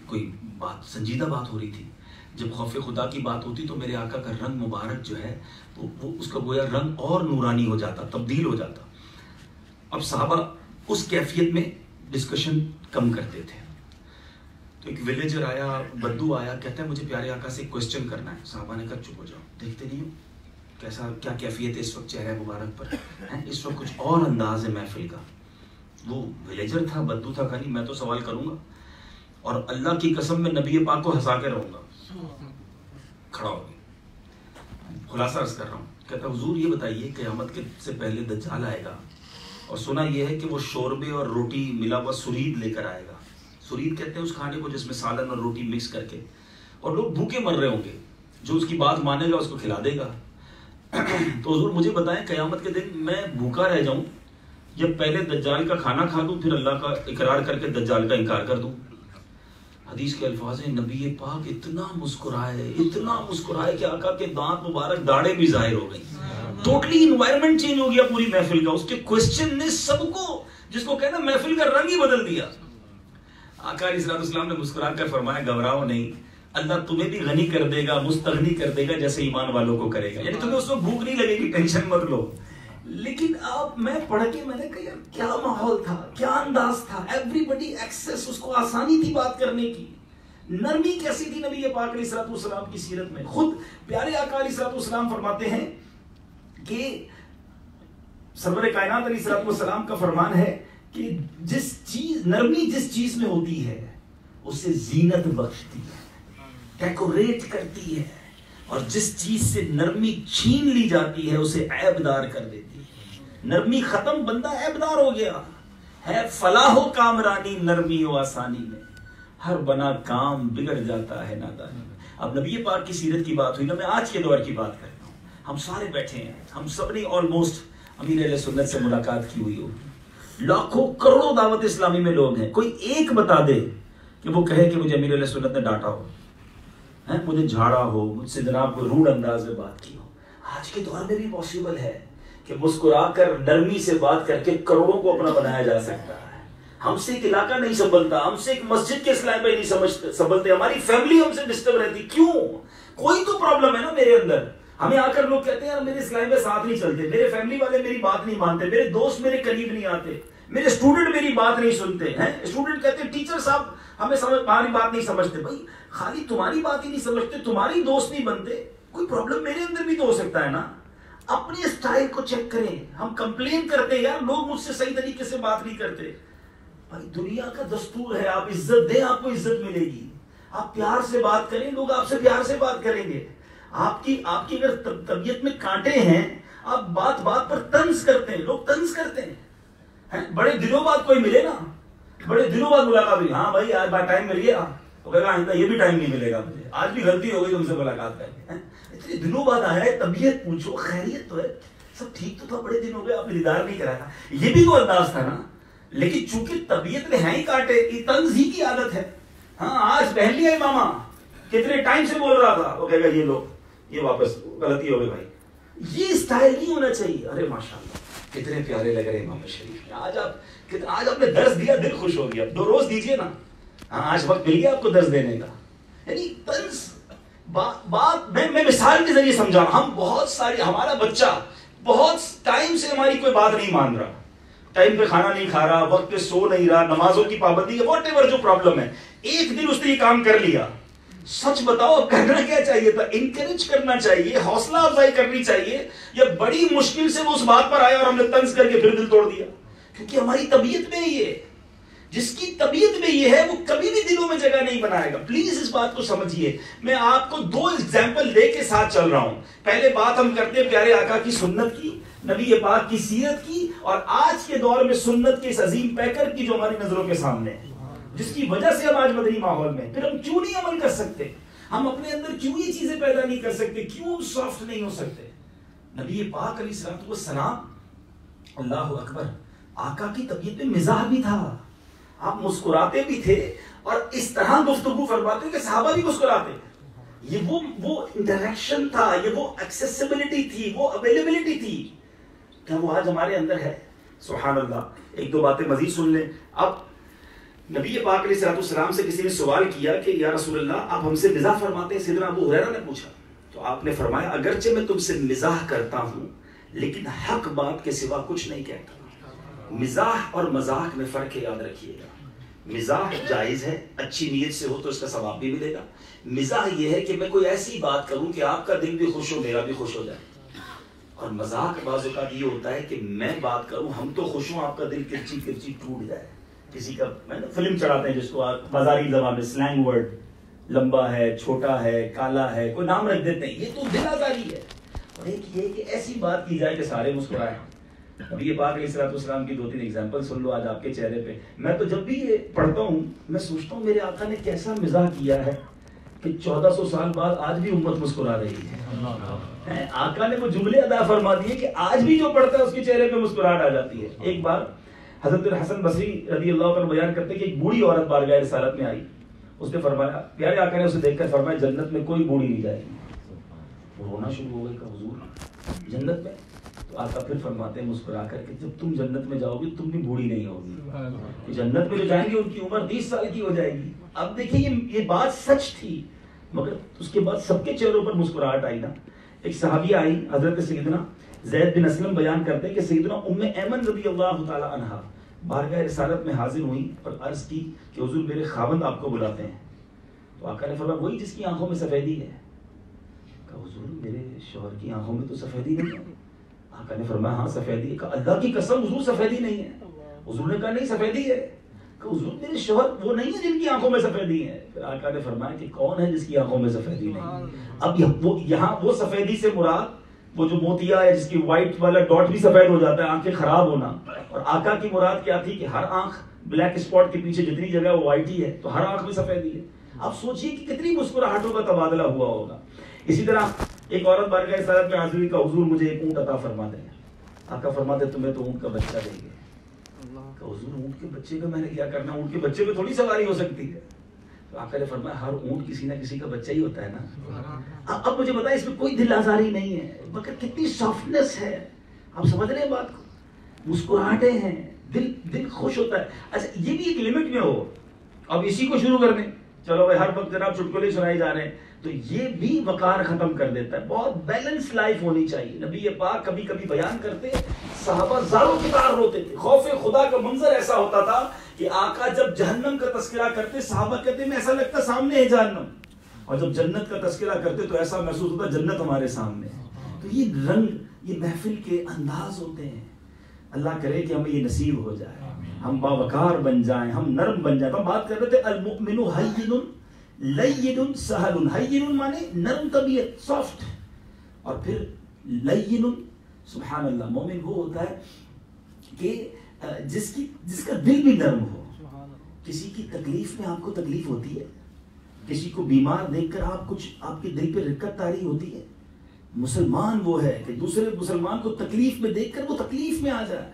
کوئی بات، سنجیدہ بات ہو رہی تھی۔ جب خوف خدا کی بات ہوتی تو میرے آقا کا رنگ مبارک جو ہے وہ اس کا گویا رنگ اور نورانی ہو جاتا، تبدیل ہو جاتا۔ اب صحابہ اس کیفیت میں ڈسکشن کم کرتے تھے، تو ایک ولیجر آیا، بدو آیا، کہتا ہے مجھے پیارے آقا سے کوسچن کرنا ہے۔ صحابہ نے کہا چپ ہو جاؤ، دیکھتے نہیں ہو کیسا کیا کیفیت ہے اس وقت چہرہ مبارک پر، اس وقت کچھ اور انداز ہے محفل کا۔ وہ ولیجر تھا، بدو تھا، کہا نہیں میں تو سوال کروں گا، اور اللہ کی قسم میں نبی پاک کو ہنسا کے رہوں گا۔ کھڑا ہو گیا، خلاصہ عرض کر رہا ہوں، کہتا حضور یہ بتائیے قیامت کے سے پہلے دجال آئے گا، اور سنا یہ ہے کہ وہ شوربے اور روٹی ملا ہوا سرید لے کر آئے گا۔ سرید کہتے ہیں اس کھانے کو جس میں سالن اور روٹی مکس کر کے، اور لوگ بھوکے مر رہے ہوں گے، جو اس کی بات مانے گا اس کو کھلا دے گا۔ تو حضور مجھے بتائیں قیامت کے دن میں بھوکا رہ جاؤں یا پہلے دجال کا کھانا کھا دوں پھر اللہ کا اقرار کر کے دجال کا انکار کر دوں؟ حدیث کے الفاظ ہیں، نبی پاک اتنا مسکرائے کہ آقا کے دانت مبارک داڑھیں بھی ظاہر ہو گئی۔ ٹوٹلی انوائرمنٹ چینج ہو گیا پوری محفل کا، اس کے کوسچن نے سب کو، جس کو کہنا محفل کا رنگ ہی بدل دیا۔ آقا علیہ السلام نے مسکرا کر فرمایا گھبراؤ نہیں، اللہ تمہیں بھی غنی کر دے گا، مستغنی کر دے گا جیسے ایمان والوں کو کرے گا، یعنی تمہیں اس وقت بھوک نہیں لگے گی، ٹینشن مت لو۔ لیکن اب میں پڑھ کے میں نے کہا یار کیا ماحول تھا، کیا انداز تھا، ایوری بڈی ایکسیس، اس کو آسانی تھی بات کرنے کی، نرمی کیسی تھی نبی پاک علیہ الصلوۃ والسلام کی سیرت میں۔ خود پیارے آقا علیہ الصلوۃ والسلام فرماتے ہیں کہ سرور کائنات علیہ الصلوۃ والسلام کا فرمان ہے کہ جس چیز نرمی جس چیز میں ہوتی ہے اسے زینت بخشتی ہے، ڈیکوریٹ کرتی ہے، اور جس چیز سے نرمی چھین لی جاتی ہے اسے عیب دار کر دیتی ہے۔ نرمی ختم، بندہ عیب دار ہو گیا ہے۔ فلاح و کامرانی نرمی و آسانی میں، ہر بنا کام بگڑ جاتا ہے نادانی میں۔ اب نبی پاک کی سیرت کی بات ہوئی نا، میں آج کے دور کی بات کر رہا ہوں۔ ہم سارے بیٹھے ہیں، ہم سب نے آلموسٹ امیر اہل سنت سے ملاقات کی ہوئی ہوگی، لاکھوں کروڑوں دعوت اسلامی میں لوگ ہیں، کوئی ایک بتا دے کہ وہ کہے کہ مجھے امیر اہل سنت نے ڈانٹا ہو، مجھے جھاڑا ہو، مجھ سے جناب کو روڈ انداز میں بات کی ہو۔ آج کے دور میں بھی پاسبل ہے کہ مسکرا کر نرمی سے بات کر کے کروڑوں کو اپنا بنایا جا سکتا ہے۔ ہم سے ایک علاقہ نہیں سنبھلتا، ہم سے ایک مسجد کے اسلام پہ نہیں سنبھلتے، ہماری فیملی ہم سے ڈسٹرب رہتی، کیوں؟ کوئی تو پرابلم ہے نا میرے اندر۔ ہمیں آ کر لوگ کہتے ہیں یار میرے اسلام پہ ساتھ نہیں چلتے، میرے فیملی والے میری بات نہیں مانتے، میرے دوست میرے قریب نہیں آتے، میرے اسٹوڈنٹ میری بات نہیں سنتے ہیں۔ اسٹوڈنٹ کہتے ہیں ٹیچر صاحب ہمیں ہماری بات نہیں سمجھتے۔ بھائی خالی تمہاری بات ہی نہیں سمجھتے، تمہاری دوست نہیں بنتے، کوئی پرابلم میرے اندر بھی تو ہو سکتا ہے نا۔ اپنے اسٹائل کو چیک کریں۔ ہم کمپلین کرتے ہیں یار لوگ مجھ سے صحیح طریقے سے بات نہیں کرتے۔ بھائی دنیا کا دستور ہے، آپ عزت دیں آپ کو عزت ملے گی، آپ پیار سے بات کریں لوگ آپ سے پیار سے بات کریں گے۔ آپ کی اگر طبیعت میں کانٹے ہیں، آپ بات بات پر طنز کرتے ہیں، لوگ طنز کرتے ہیں۔ بڑے دنوں بعد کوئی ملے نا، بڑے دنوں بعد ملاقات ہوئی، ہاں بھائی آج ٹائم مل گیا، تو کہا آئندہ یہ بھی ٹائم نہیں ملے گا مجھے, آج بھی غلطی ہو گئی تم سے ملاقات کر کے, اتنے دنوں بعد آیا ہے, طبیعت پوچھو, خیریت تو ہے, سب ٹھیک تو تھا, بڑے دن ہو گئے آپ نے دیدار نہیں کرایا. یہ بھی تو انداز تھا نا, لیکن چونکہ طبیعت میں ہیں ہی کاٹے, یہ طنز ہی کی عادت ہے. ہاں آج پہن لیا ہے ماما, کتنے ٹائم سے بول رہا تھا, وہ کہے گا یہ لو, یہ واپس, غلطی ہو گئی بھائی. یہ اسٹائل نہیں ہونا چاہیے. ارے ماشاءاللہ کتنے پیارے لگ رہے ہیں امام شریف, آج آپ نے درس دیا, دل خوش ہو گیا. 2 روز دیجیے نا, ہاں آج وقت مل گیا آپ کو درس دینے کا. یعنی طنز بات میں مثال کے ذریعے سمجھا. ہم بہت ساری, ہمارا بچہ بہت ٹائم سے ہماری کوئی بات نہیں مان رہا, ٹائم پہ کھانا نہیں کھا رہا, وقت پہ سو نہیں رہا, نمازوں کی پابندی ہے, واٹ ایور جو پرابلم ہے, ایک دن اس نے یہ کام کر لیا. سچ بتاؤ اب کرنا کیا چاہیے تھا؟ انکریج کرنا چاہیے, حوصلہ افزائی کرنی چاہیے, یا بڑی مشکل سے وہ اس بات پر آیا اور ہم نے طنز کر کے پھر دل توڑ دیا؟ کیونکہ ہماری طبیعت میں یہ, جس کی طبیعت میں یہ ہے وہ کبھی بھی دلوں میں جگہ نہیں بنائے گا. پلیز اس بات کو سمجھیے. میں آپ کو 2 ایگزامپل دے کے ساتھ چل رہا ہوں. پہلے بات ہم کرتے ہیں پیارے آقا کی سنت کی, نبی پاک کی سیرت کی, اور آج کے دور میں سنت کے اس عظیم پیکر کی جو ہماری نظروں کے سامنے ہے, جس کی وجہ سے ہم آج مدنی ماحول میں. پھر ہم کیوں نہیں عمل کر سکتے؟ ہم اپنے اندر کیوں یہ چیزیں پیدا نہیں کر سکتے؟ کیوں ہم سافٹ نہیں ہو سکتے؟ نبی پاک علیہ الصلوۃ والسلام, اللہ اکبر, آقا کی طبیعت میں مزاح بھی تھا. آپ مسکراتے بھی تھے اور اس طرح گفتگو فرماتے کہ صحابہ بھی مسکراتے. یہ وہ انٹریکشن تھا, یہ وہ ایکسیسیبلٹی تھی, وہ اویلیبلٹی تھی. کیا وہ آج ہمارے اندر ہے؟ سبحان اللہ. 1-2 باتیں مزید سن لیں. اب نبی پاک علیہ الصلوۃ والسلام سے کسی نے سوال کیا کہ یا رسول اللہ آپ ہم سے مزاح فرماتے ہیں. سیدنا ابو ہریرہ نے پوچھا تو آپ نے فرمایا اگرچہ میں تم سے مزاح کرتا ہوں لیکن حق بات کے سوا کچھ نہیں کہتا. مزاح اور مذاق میں فرق ہے, یاد رکھیے گا. مزاح جائز ہے, اچھی نیت سے ہو تو اس کا ثواب بھی ملے گا. مزاح یہ ہے کہ میں کوئی ایسی بات کروں کہ آپ کا دل بھی خوش ہو, میرا بھی خوش ہو جائے. اور مذاق بعض اوقات یہ ہوتا ہے کہ میں بات کروں, ہم تو خوش ہوں, آپ کا دل کرچی کرچی ٹوٹ جائے. کسی کا فلم چڑھاتے ہیں جس کو بازاری زبان میں سلینگ ورڈ, لمبا ہے, چھوٹا ہے, کالا ہے, کوئی نام رکھ دیتے ہیں, یہ تو دل آزاری ہے. اور ایک یہ کہ ایسی بات کی جائے کہ سارے مسکرائیں. ابھی یہ پاک علیہ الصلوۃ والسلام کی 2-3 ایگزامپل سن لو آج آپ کے چہرے پہ. میں تو جب بھی یہ پڑھتا ہوں میں سوچتا ہوں میرے آقا نے کیسا مزاح کیا ہے کہ 1400 سال بعد آج بھی امت مسکرا رہی ہے. آقا نے وہ جملے ادا فرما دیے کہ آج بھی جو پڑھتا ہے اس کے چہرے پہ مسکراہٹ آ جاتی ہے. ایک بار حضرت الحسن بصری رضی اللہ عنہ بیان کرتے ہیں کہ ایک بوڑھی عورت بارگاہ رسالت میں آئی. اس نے فرمایا, پیارے آقا نے اسے دیکھ کر فرمایا جنت میں کوئی بوڑھی نہیں جائے گی. وہ رونا شروع ہو گئی کہ حضور جنت میں؟ تو آقا پھر فرماتے ہیں مسکرا کر کہ جب تم جنت میں جاؤ گے تم بھی بوڑھی نہیں ہوگی. جنت میں جو جائیں گے ان کی عمر 20 سال کی ہو جائے گی. اب دیکھیں یہ بات سچ تھی, مگر اس کے بعد سب کے چہروں پر مسکراہٹ آئی نا. ایک صحابی آئی حضرت سیدنا زید بن اسلم بیان کرتے ہیں کہ سیدنا ام ایمن رضی اللہ تعالی عنہا بارگاہ رسالت میں حاضر ہوئی اور عرض کی کہ حضور میرے خاوند آپ کو بلاتے ہیں. تو آقا نے فرمایا وہی جس کی آنکھوں میں سفیدی ہے. کہا حضور میرے شوہر کی آنکھوں میں تو سفیدی نہیں ہے. آقا نے فرمایا ہاں سفیدی ہے. کہا اللہ کی قسم حضور سفیدی نہیں ہے. حضور نے کہا نہیں سفیدی ہے. کہ حضور میرے شوہر وہ نہیں ہے جن کی آنکھوں میں سفیدی ہے. پھر آقا نے فرمایا کہ کون ہے جس کی آنکھوں میں سفیدی نہیں؟ اب یہاں وہ سفیدی سے مراد وہ جو موتیا ہے جس کی وائٹ والا ڈاٹ بھی سفید ہو جاتا ہے, آنکھیں خراب ہونا. اور آقا کی مراد کیا تھی کہ ہر آنکھ بلیک اسپاٹ کے پیچھے جتنی جگہ وہ وائٹ ہی ہے, تو ہر آنکھ میں سفیدی ہے. اب سوچئے کہ کتنی مسکراہٹوں کا تبادلہ ہوا ہوگا. اسی طرح ایک عورت بارگاہ رسالت میں حاضر ہوئی کہ حضور مجھے ایک اونٹ عطا فرما دیں. آقا فرماتے تمہیں تو اونٹ کا بچہ دیں گے. کہ حضور اونٹ کے بچے کا میں نے کیا کرنا, اونٹ کے بچے پہ تھوڑی سواری ہو سکتی ہے. تو آقا نے فرمایا ہر اونٹ کسی نہ کسی کا بچہ ہی ہوتا ہے نا. اب مجھے بتائیں اس میں کوئی دل آزاری نہیں ہے, مگر کتنی سافٹنس ہے. آپ سمجھ رہے ہیں بات کو؟ مسکراہٹیں ہیں, دل خوش ہوتا ہے. اچھا یہ بھی ایک لمٹ میں ہو. اب اسی کو شروع کر دیں, چلو بھائی ہر وقت جناب چٹکلے سنائے جا رہے ہیں, تو یہ بھی وقار ختم کر دیتا ہے. بہت بیلنس لائف ہونی چاہیے. نبی پاک کبھی کبھی بیان کرتے صحابہ زاروں کی طرح روتے تھے. خوف خدا کا منظر ایسا ہوتا تھا کہ آقا جب جہنم کا تذکرہ کرتے صحابہ کہتے ہیں ایسا لگتا سامنے ہے جہنم, اور جب جنت کا تذکرہ کرتے تو ایسا محسوس ہوتا جنت ہمارے سامنے ہے. تو یہ رنگ, یہ محفل کے انداز ہوتے ہیں. اللہ کرے کہ ہمیں یہ نصیب ہو جائے, ہم باوقار بن جائیں, ہم نرم بن جائیں. ہم بات کر رہے تھے المؤمن حیّن لین سہل. حیّن مانے نرم طبیعت, سافٹ, اور پھر لین سبحان اللہ مومن وہ ہوتا ہے کہ جس کا دل بھی نرم ہو. کسی کی تکلیف میں آپ کو تکلیف ہوتی ہے, کسی کو بیمار دیکھ کر آپ کے دل پہ رقت طاری ہوتی ہے؟ مسلمان وہ ہے کہ دوسرے مسلمان کو تکلیف میں دیکھ کر وہ تکلیف میں آ جائے.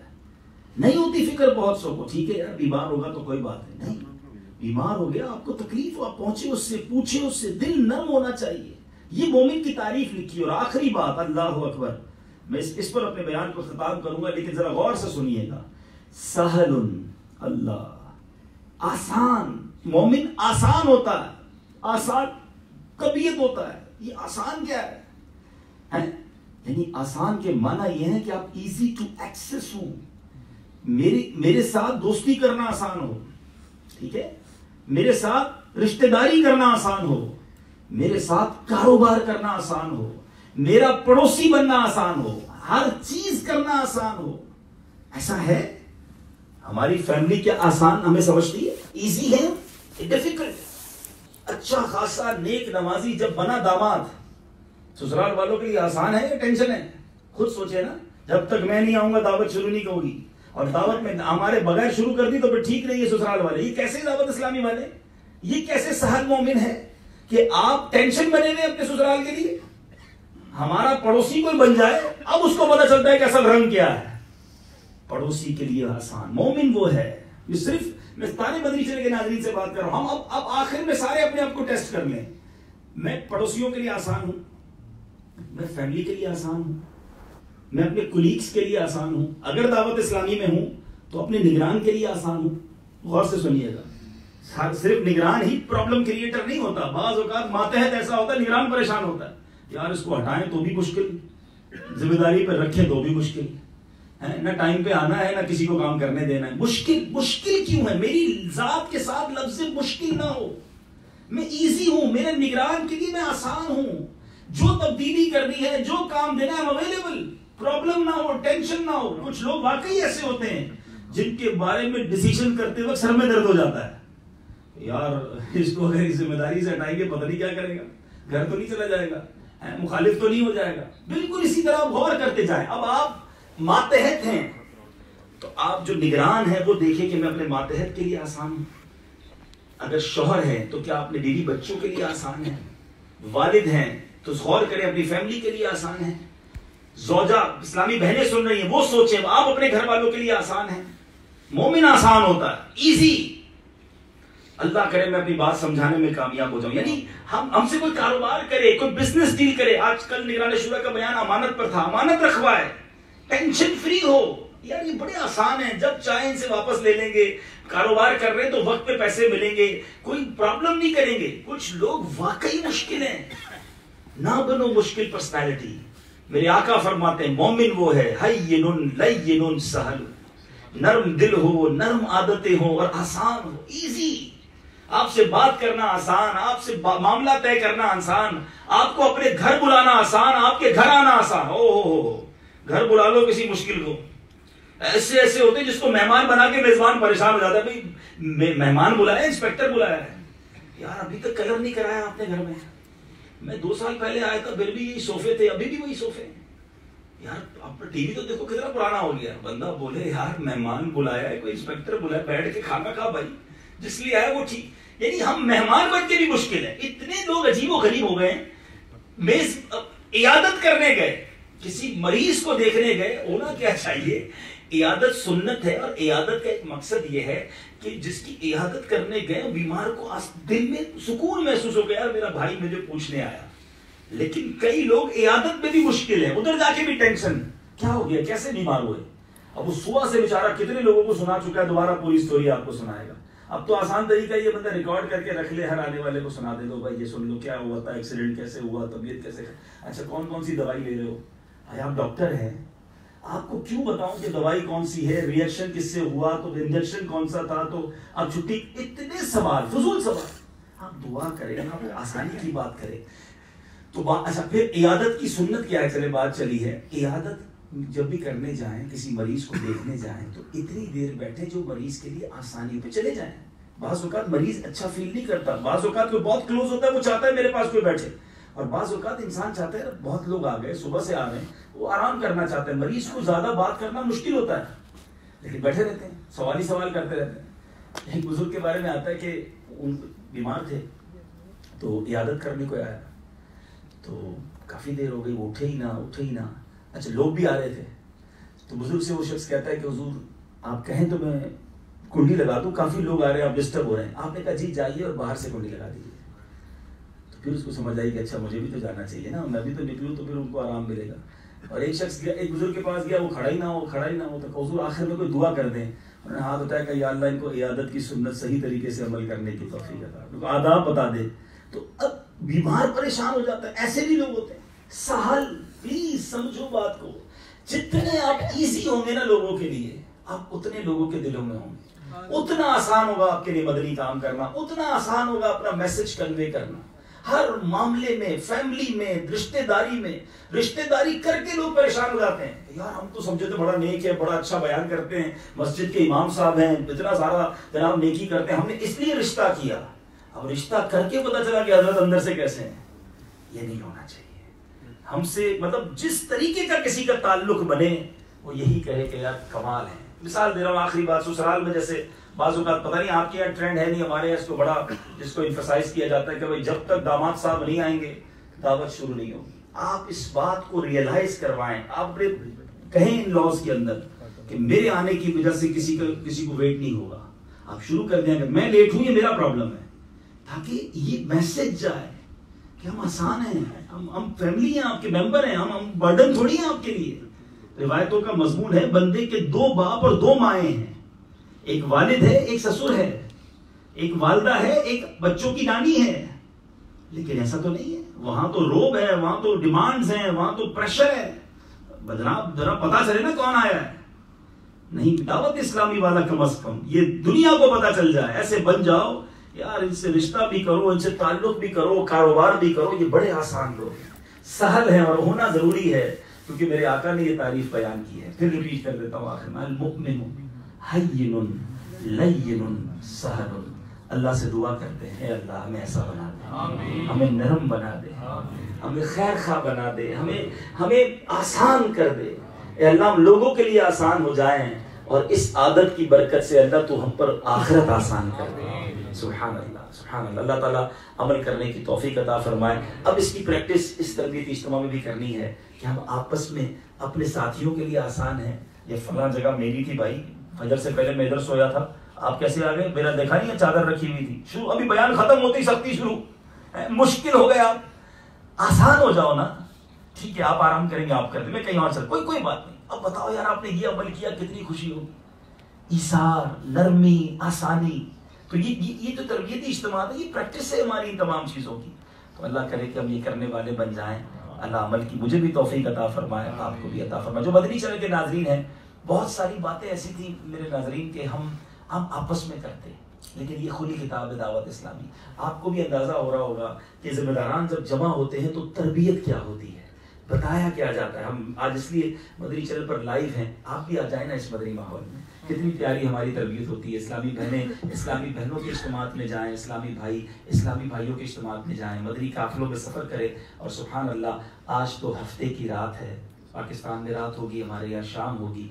نہیں ہوتی فکر بہت سو کو، ٹھیک ہے یار بیمار ہوگا تو کوئی بات نہیں، بیمار ہو گیا آپ کو تکلیف ہو، آپ پہنچے اس سے، پوچھے اس سے، دل نرم ہونا چاہیے. یہ مومن کی تعریف لکھی. اور آخری بات، اللہ اکبر، میں اس پر اپنے بیان کو ختم کروں گا لیکن ذرا غور سے سنیے گا. سہل اللہ، آسان. مومن آسان ہوتا ہے، آسان طبیعت ہوتا ہے. یہ آسان کیا ہے؟ یعنی آسان کے معنی یہ ہے کہ آپ ایزی ٹو ایکسس ہوں. میرے ساتھ دوستی کرنا آسان ہو، ٹھیک ہے، میرے ساتھ رشتہ داری کرنا آسان ہو، میرے ساتھ کاروبار کرنا آسان ہو، میرا پڑوسی بننا آسان ہو، ہر چیز کرنا آسان ہو. ایسا ہے؟ ہماری فیملی کیا آسان ہمیں سمجھتی ہے؟ ایزی ہے؟ ڈیفیکلٹ. اچھا خاصا نیک نمازی جب بنا داماد، سسرال والوں کے لیے آسان ہے یا ٹینشن ہے؟ خود سوچے نا. جب تک میں نہیں آؤں گا دعوت شروع نہیں ہوگی، اور دعوت میں ہمارے بغیر شروع کر دی تو پھر ٹھیک نہیں ہے. سسرال والے یہ کیسے دعوت اسلامی والے، یہ کیسے سہل مومن ہے کہ آپ ٹینشن بنے ہوئے اپنے سسرال کے لیے؟ ہمارا پڑوسی کوئی بن جائے اب اس کو پتا چلتا ہے کہ اصل رنگ کیا ہے. پڑوسی کے لیے آسان. مومن وہ ہے. یہ صرف میں سارے مدنی چینل کے ناظرین سے بات کر رہا ہوں. ہم اب آخر میں سارے اپنے آپ کو ٹیسٹ کر لیں. میں پڑوسیوں کے لیے آسان ہوں، میں فیملی کے لیے آسان ہوں، میں اپنے کولیگز کے لیے آسان ہوں. اگر دعوت اسلامی میں ہوں تو اپنے نگران کے لیے آسان ہوں. غور سے سنیے گا، صرف نگران ہی پرابلم کریٹر نہیں ہوتا. بعض اوقات ماتحت ایسا ہوتا ہے نگران پریشان ہوتا ہے، یار اس کو ہٹائیں تو بھی مشکل، ذمہ داری پہ رکھیں تو بھی مشکل ہے، نہ ٹائم پہ آنا ہے نہ کسی کو کام کرنے دینا ہے. مشکل کیوں ہے؟ میری ذات کے ساتھ لفظ مشکل نہ ہو. میں ایزی ہوں، میرے نگران کے لیے میں آسان ہوں. جو تبدیلی کرنی ہے، جو کام دینا ہے اویلیبل، پرابلم نہ ہو، ٹینشن نہ ہو. کچھ لوگ واقعی ایسے ہوتے ہیں جن کے بارے میں ڈیسیژن کرتے وقت سر میں درد ہو جاتا ہے. یار اس کو اگر ذمہ داری سے ہٹائیں گے پتہ نہیں کیا کرے گا، گھر تو نہیں چلا جائے گا، مخالف تو نہیں ہو جائے گا. بالکل اسی طرح غور کرتے جائیں. اب آپ ماتحت ہیں تو آپ جو نگران ہیں وہ دیکھیں کہ میں اپنے ماتحت کے لیے آسان ہوں. اگر شوہر ہے تو کیا اپنے بیوی بچوں کے لیے آسان ہے؟ والد ہیں تو غور کریں اپنی فیملی کے لیے آسان ہے. زوجہ اسلامی بہنیں سن رہی ہیں وہ سوچیں آپ اپنے گھر والوں کے لیے آسان ہیں. مومن آسان ہوتا ہے، ایزی. اللہ کرے میں اپنی بات سمجھانے میں کامیاب ہو جاؤں. یعنی ہم سے کوئی کاروبار کرے، کوئی بزنس ڈیل کرے. آج کل نگران شورا کا بیان امانت پر تھا. امانت رکھوائے، ٹینشن فری ہو. یار یہ بڑے آسان ہیں، جب چاہیں ان سے واپس لے لیں گے. کاروبار کر رہے ہیں تو وقت پہ پیسے ملیں گے، کوئی پرابلم نہیں کریں گے. کچھ لوگ واقعی مشکل ہیں. نہ بنو مشکل پرسنالٹی. میرے آقا فرماتے ہیں مومن وہ ہے ہین لین سہل، نرم دل ہو، نرم عادتیں ہو اور آسان ہو، ایزی. آپ سے بات کرنا آسان، آپ سے معاملہ طے کرنا آسان، آپ کو اپنے گھر بلانا آسان، آپ کے گھر آنا آسان. او گھر بلا لو کسی مشکل کو. ایسے ہوتے ہیں جس کو مہمان بنا کے میزبان پریشان ہو جاتا ہے. بھائی مہمان بلایا، انسپیکٹر بلایا ہے، یار ابھی تک کلر نہیں کرایا آپ نے گھر میں. میں 2 سال پہلے آیا تھا پھر بھی یہی صوفے تھے، ابھی بھی وہی صوفے. یار آپ ٹی وی تو دیکھو کتنا پرانا ہو گیا. بندہ بولے یار مہمان بلایا ہے، کوئی انسپیکٹر بلایا، بیٹھ کے کھانا کھا بھائی، جس لیے آیا وہ ٹھیک. یعنی ہم مہمان بن کے بھی مشکل ہے. اتنے لوگ عجیب و غریب ہو گئے. میز عیادت کرنے گئے، کسی مریض کو دیکھنے گئے، ہونا کیا چاہیے؟ عیادت سنت ہے، اور عیادت کا ایک مقصد یہ ہے کہ جس کی عیادت کرنے گئے بیمار کو دل میں سکون محسوس ہو گیا، یار میرا بھائی مجھے پوچھنے آیا. لیکن کئی لوگ عیادت میں بھی مشکل ہے، ادھر جا کے بھی ٹینشن، کیا ہو گیا، کیسے بیمار ہوئے. اب وہ صبح سے بیچارہ کتنے لوگوں کو سنا چکا ہے، دوبارہ پوری سٹوری آپ کو سنائے گا. اب تو آسان طریقہ یہ بندہ ریکارڈ کر کے رکھ لے، ہر آنے والے کو سنا دے دو بھائی یہ سن لو کیا ہوا تھا، ایکسیڈنٹ کیسے ہوا، طبیعت کیسے. اچھا کون سی دوائی لے رہے ہو؟ آپ ڈاکٹر ہیں، آپ کو کیوں بتاؤں کہ دوائی کون سی ہے، ریئیکشن کس سے ہوا، تو انجیکشن کون سا تھا، تو اب چھٹی. اتنے سوال، فضول سوال. آپ دعا کریں، آپ آسانی کی بات کریں. تو اچھا پھر عیادت کی سنت کیا ہے؟ چلے بات چلی ہے. عیادت جب بھی کرنے جائیں، کسی مریض کو دیکھنے جائیں تو اتنی دیر بیٹھے جو مریض کے لیے آسانی پہ چلے جائیں. بعض اوقات مریض اچھا فیل نہیں کرتا، بعض اوقات کوئی بہت کلوز ہوتا ہے وہ چاہتا ہے میرے پاس کوئی بیٹھے، اور بعض اوقات انسان چاہتا ہے بہت لوگ آ گئے، صبح سے آ رہے ہیں، وہ آرام کرنا چاہتے ہیں. مریض کو زیادہ بات کرنا مشکل ہوتا ہے لیکن بیٹھے رہتے ہیں، سوال کرتے رہتے ہیں. ایک بزرگ کے بارے میں آتا ہے کہ ان بیمار تھے، تو عیادت کرنے کو آیا، تو کافی دیر ہو گئی، وہ اٹھے ہی نہ. اچھا لوگ بھی آ رہے تھے، تو بزرگ سے وہ شخص کہتا ہے کہ حضور آپ کہیں تو میں کنڈی لگا دوں، کافی لوگ آ رہے ہیں، آپ ڈسٹرب ہو رہے ہیں. آپ نے کہا جی جائیے اور باہر سے کنڈی لگا دیجیے. تو پھر اس کو سمجھ آئی کہ اچھا مجھے بھی تو جانا چاہیے نا، میں بھی تو نکلوں تو پھر ان کو آرام ملے گا. اور ایک شخص گیا، ایک بزرگ کے پاس گیا، وہ کھڑا ہی نہ ہو تو حضور آخر میں کوئی دعا کر دیں. انہوں نے ہاتھ اٹھایا کہ یا اللہ ان کو عیادت کی سنت صحیح طریقے سے عمل کرنے کی توفیق عطا، آداب بتا دے. تو اب بیمار پریشان ہو جاتا ہے. ایسے بھی لوگ ہوتے ہیں. سہل، پلیز سمجھو بات کو، جتنے آپ ایزی ہوں گے نا لوگوں کے لیے، آپ اتنے لوگوں کے دلوں میں ہوں گے. اتنا آسان ہوگا آپ کے لیے مدنی کام کرنا، اتنا آسان ہوگا اپنا میسج کنوے کرنا. ہر معاملے میں، فیملی میں، رشتہ داری کر کے لوگ پریشان ہو جاتے ہیں. یار ہم تو سمجھے تو بڑا نیک ہے، بڑا اچھا بیان کرتے ہیں، مسجد کے امام صاحب ہیں، اتنا سارا جناب نیکی کرتے ہیں، ہم نے اس لیے رشتہ کیا. اب رشتہ کر کے پتا چلا کہ حضرت اندر سے کیسے ہیں. یہ نہیں ہونا چاہیے. ہم سے مطلب جس طریقے کا کسی کا تعلق بنے وہ یہی کہے کہ یار کمال ہے. مثال دے رہا ہوں، آخری بات، سسرال میں جیسے بعض اوقات پتہ نہیں آپ کے یہاں ٹرینڈ ہے نہیں، ہمارے یہاں اس کو بڑا جس کو انفسائز کیا جاتا ہے کہ بھائی جب تک داماد صاحب نہیں آئیں گے دعوت شروع نہیں ہوگی. آپ اس بات کو ریئلائز کروائیں. آپ کہیں ان لاز کے اندر کہ میرے آنے کی وجہ سے کسی کو ویٹ نہیں ہوگا. آپ شروع کر دیں کہ میں لیٹ ہوں، یہ میرا پرابلم ہے، تاکہ یہ میسج جائے کہ ہم آسان ہیں، ہم فیملی ہیں، آپ کے ممبر ہیں، ہم برڈن تھوڑی ہیں آپ کے لیے. روایتوں کا مضمون ہے بندے کے 2 باپ اور 2 مائیں ہیں. ایک والد ہے، ایک سسر ہے، ایک والدہ ہے، ایک بچوں کی نانی ہے. لیکن ایسا تو نہیں ہے. وہاں تو روب ہے، وہاں تو ڈیمانڈز ہیں، وہاں تو پریشر ہے. جناب ذرا پتا چلے نا کون آیا ہے. نہیں، دعوت اسلامی والا کم از کم یہ دنیا کو پتا چل جائے. ایسے بن جاؤ یار، ان سے رشتہ بھی کرو، ان سے تعلق بھی کرو، کاروبار بھی کرو. یہ بڑے آسان لوگ ہیں، سہل ہیں، اور ہونا ضروری ہے کیونکہ میرے آقا نے یہ تعریف بیان کی ہے. پھر ریپیٹ کر دیتا ہوں آخر میں، المؤمن حین لین سہل. اللہ سے دعا کرتے ہیں، اے اللہ ہمیں ایسا بنا دے، ہمیں نرم بنا دے، ہمیں خیر خواہ بنا دے، ہمیں آسان کر دے. اے اللہ ہم لوگوں کے لیے آسان ہو جائیں، اور اس عادت کی برکت سے اللہ تو ہم پر آخرت آسان کر دے. سبحان اللہ، سبحان اللہ. اللہ تعالیٰ عمل کرنے کی توفیق عطا فرمائے. اب اس کی پریکٹس اس تربیتی اجتماع میں بھی کرنی ہے کہ ہم آپس میں اپنے ساتھیوں کے لیے آسان ہیں. یہ فلاں جگہ میری تھی بھائی، فجر سے پہلے میں ادھر سویا تھا، آپ کیسے آ گئے؟ میرا دیکھا نہیں ہے چادر رکھی ہوئی تھی. شروع ابھی بیان ختم ہوتی سختی شروع، مشکل ہو گیا. آسان ہو جاؤ نا. ٹھیک ہے آپ آرام کریں گے، آپ کر دیں، میں کہیں اور چل، کوئی بات نہیں. اب بتاؤ یار آپ نے یہ عمل کیا، کتنی خوشی ہوگی. ایثار، نرمی، آسانی. تو یہ جو تربیتی اجتماع ہے، یہ پریکٹس ہے ہماری ان تمام چیزوں کی. تو اللہ کرے کہ ہم یہ کرنے والے بن جائیں. اللہ عمل کی مجھے بھی توفیق عطا فرمائے، آپ کو بھی عطا فرمائے. جو مدنی چینل کے ناظرین ہیں، بہت ساری باتیں ایسی تھیں میرے ناظرین کہ ہم آپس میں کرتے، لیکن یہ کھلی کتاب ہے دعوت اسلامی. آپ کو بھی اندازہ ہو رہا ہوگا کہ ذمہ داران جب جمع ہوتے ہیں تو تربیت کیا ہوتی ہے، بتایا کیا جاتا ہے. ہم آج اس لیے مدنی چینل پر لائیو ہیں، آپ بھی آ جائیں نا اس مدنی ماحول میں. کتنی پیاری ہماری تربیت ہوتی ہے. اسلامی بہنوں کے اجتماعات میں جائیں، اسلامی بھائیوں کے اجتماعات میں جائیں، مدنی قافلوں میں سفر کریں. اور سبحان اللہ، آج تو ہفتے کی رات ہے، پاکستان میں رات ہوگی، ہمارے یہاں شام ہوگی.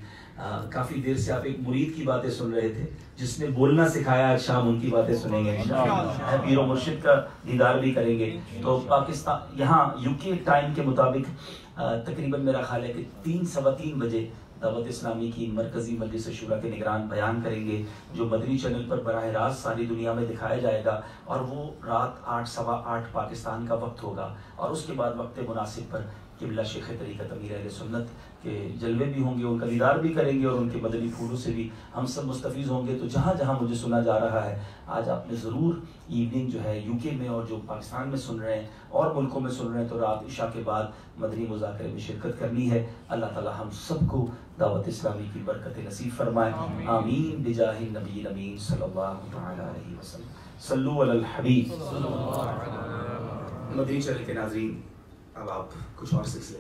کافی دیر سے آپ ایک مرید کی باتیں سن رہے تھے جس نے بولنا سکھایا، آج شام ان کی باتیں سنیں گے انشاءاللہ. پیر و مرشد کا دیدار بھی کریں گے. تو پاکستان یہاں UK ٹائم کے مطابق تقریباً میرا خیال ہے کہ 3 سوا 3 بجے دعوت اسلامی کی مرکزی مجلس شورا کے نگران بیان کریں گے، جو مدنی چینل پر براہ راست ساری دنیا میں دکھایا جائے گا. اور وہ رات 8 سوا 8 پاکستان کا وقت ہوگا. اور اس کے بعد وقت مناسب پر قبلہ شیخ طریقت امیر اہل سنت کے جلوے بھی ہوں گے، ان کا دیدار بھی کریں گے، اور ان کے مدنی پھولوں سے بھی ہم سب مستفیض ہوں گے. تو جہاں جہاں مجھے سنا جا رہا ہے، آج آپ نے ضرور ایوننگ جو ہے UK میں اور جو پاکستان میں سن رہے ہیں اور ملکوں میں سن رہے ہیں، تو رات عشاء کے بعد مدنی مذاکرے میں شرکت کرنی ہے. اللہ تعالی ہم سب کو دعوت اسلامی کی برکت نصیب فرمائے. آمین بجاہ النبی الامین صلی اللہ تعالی علیہ وسلم. صلو علی الحبیب. مدنی چینل کے ناظرین، اب آپ کچھ اور سلسلے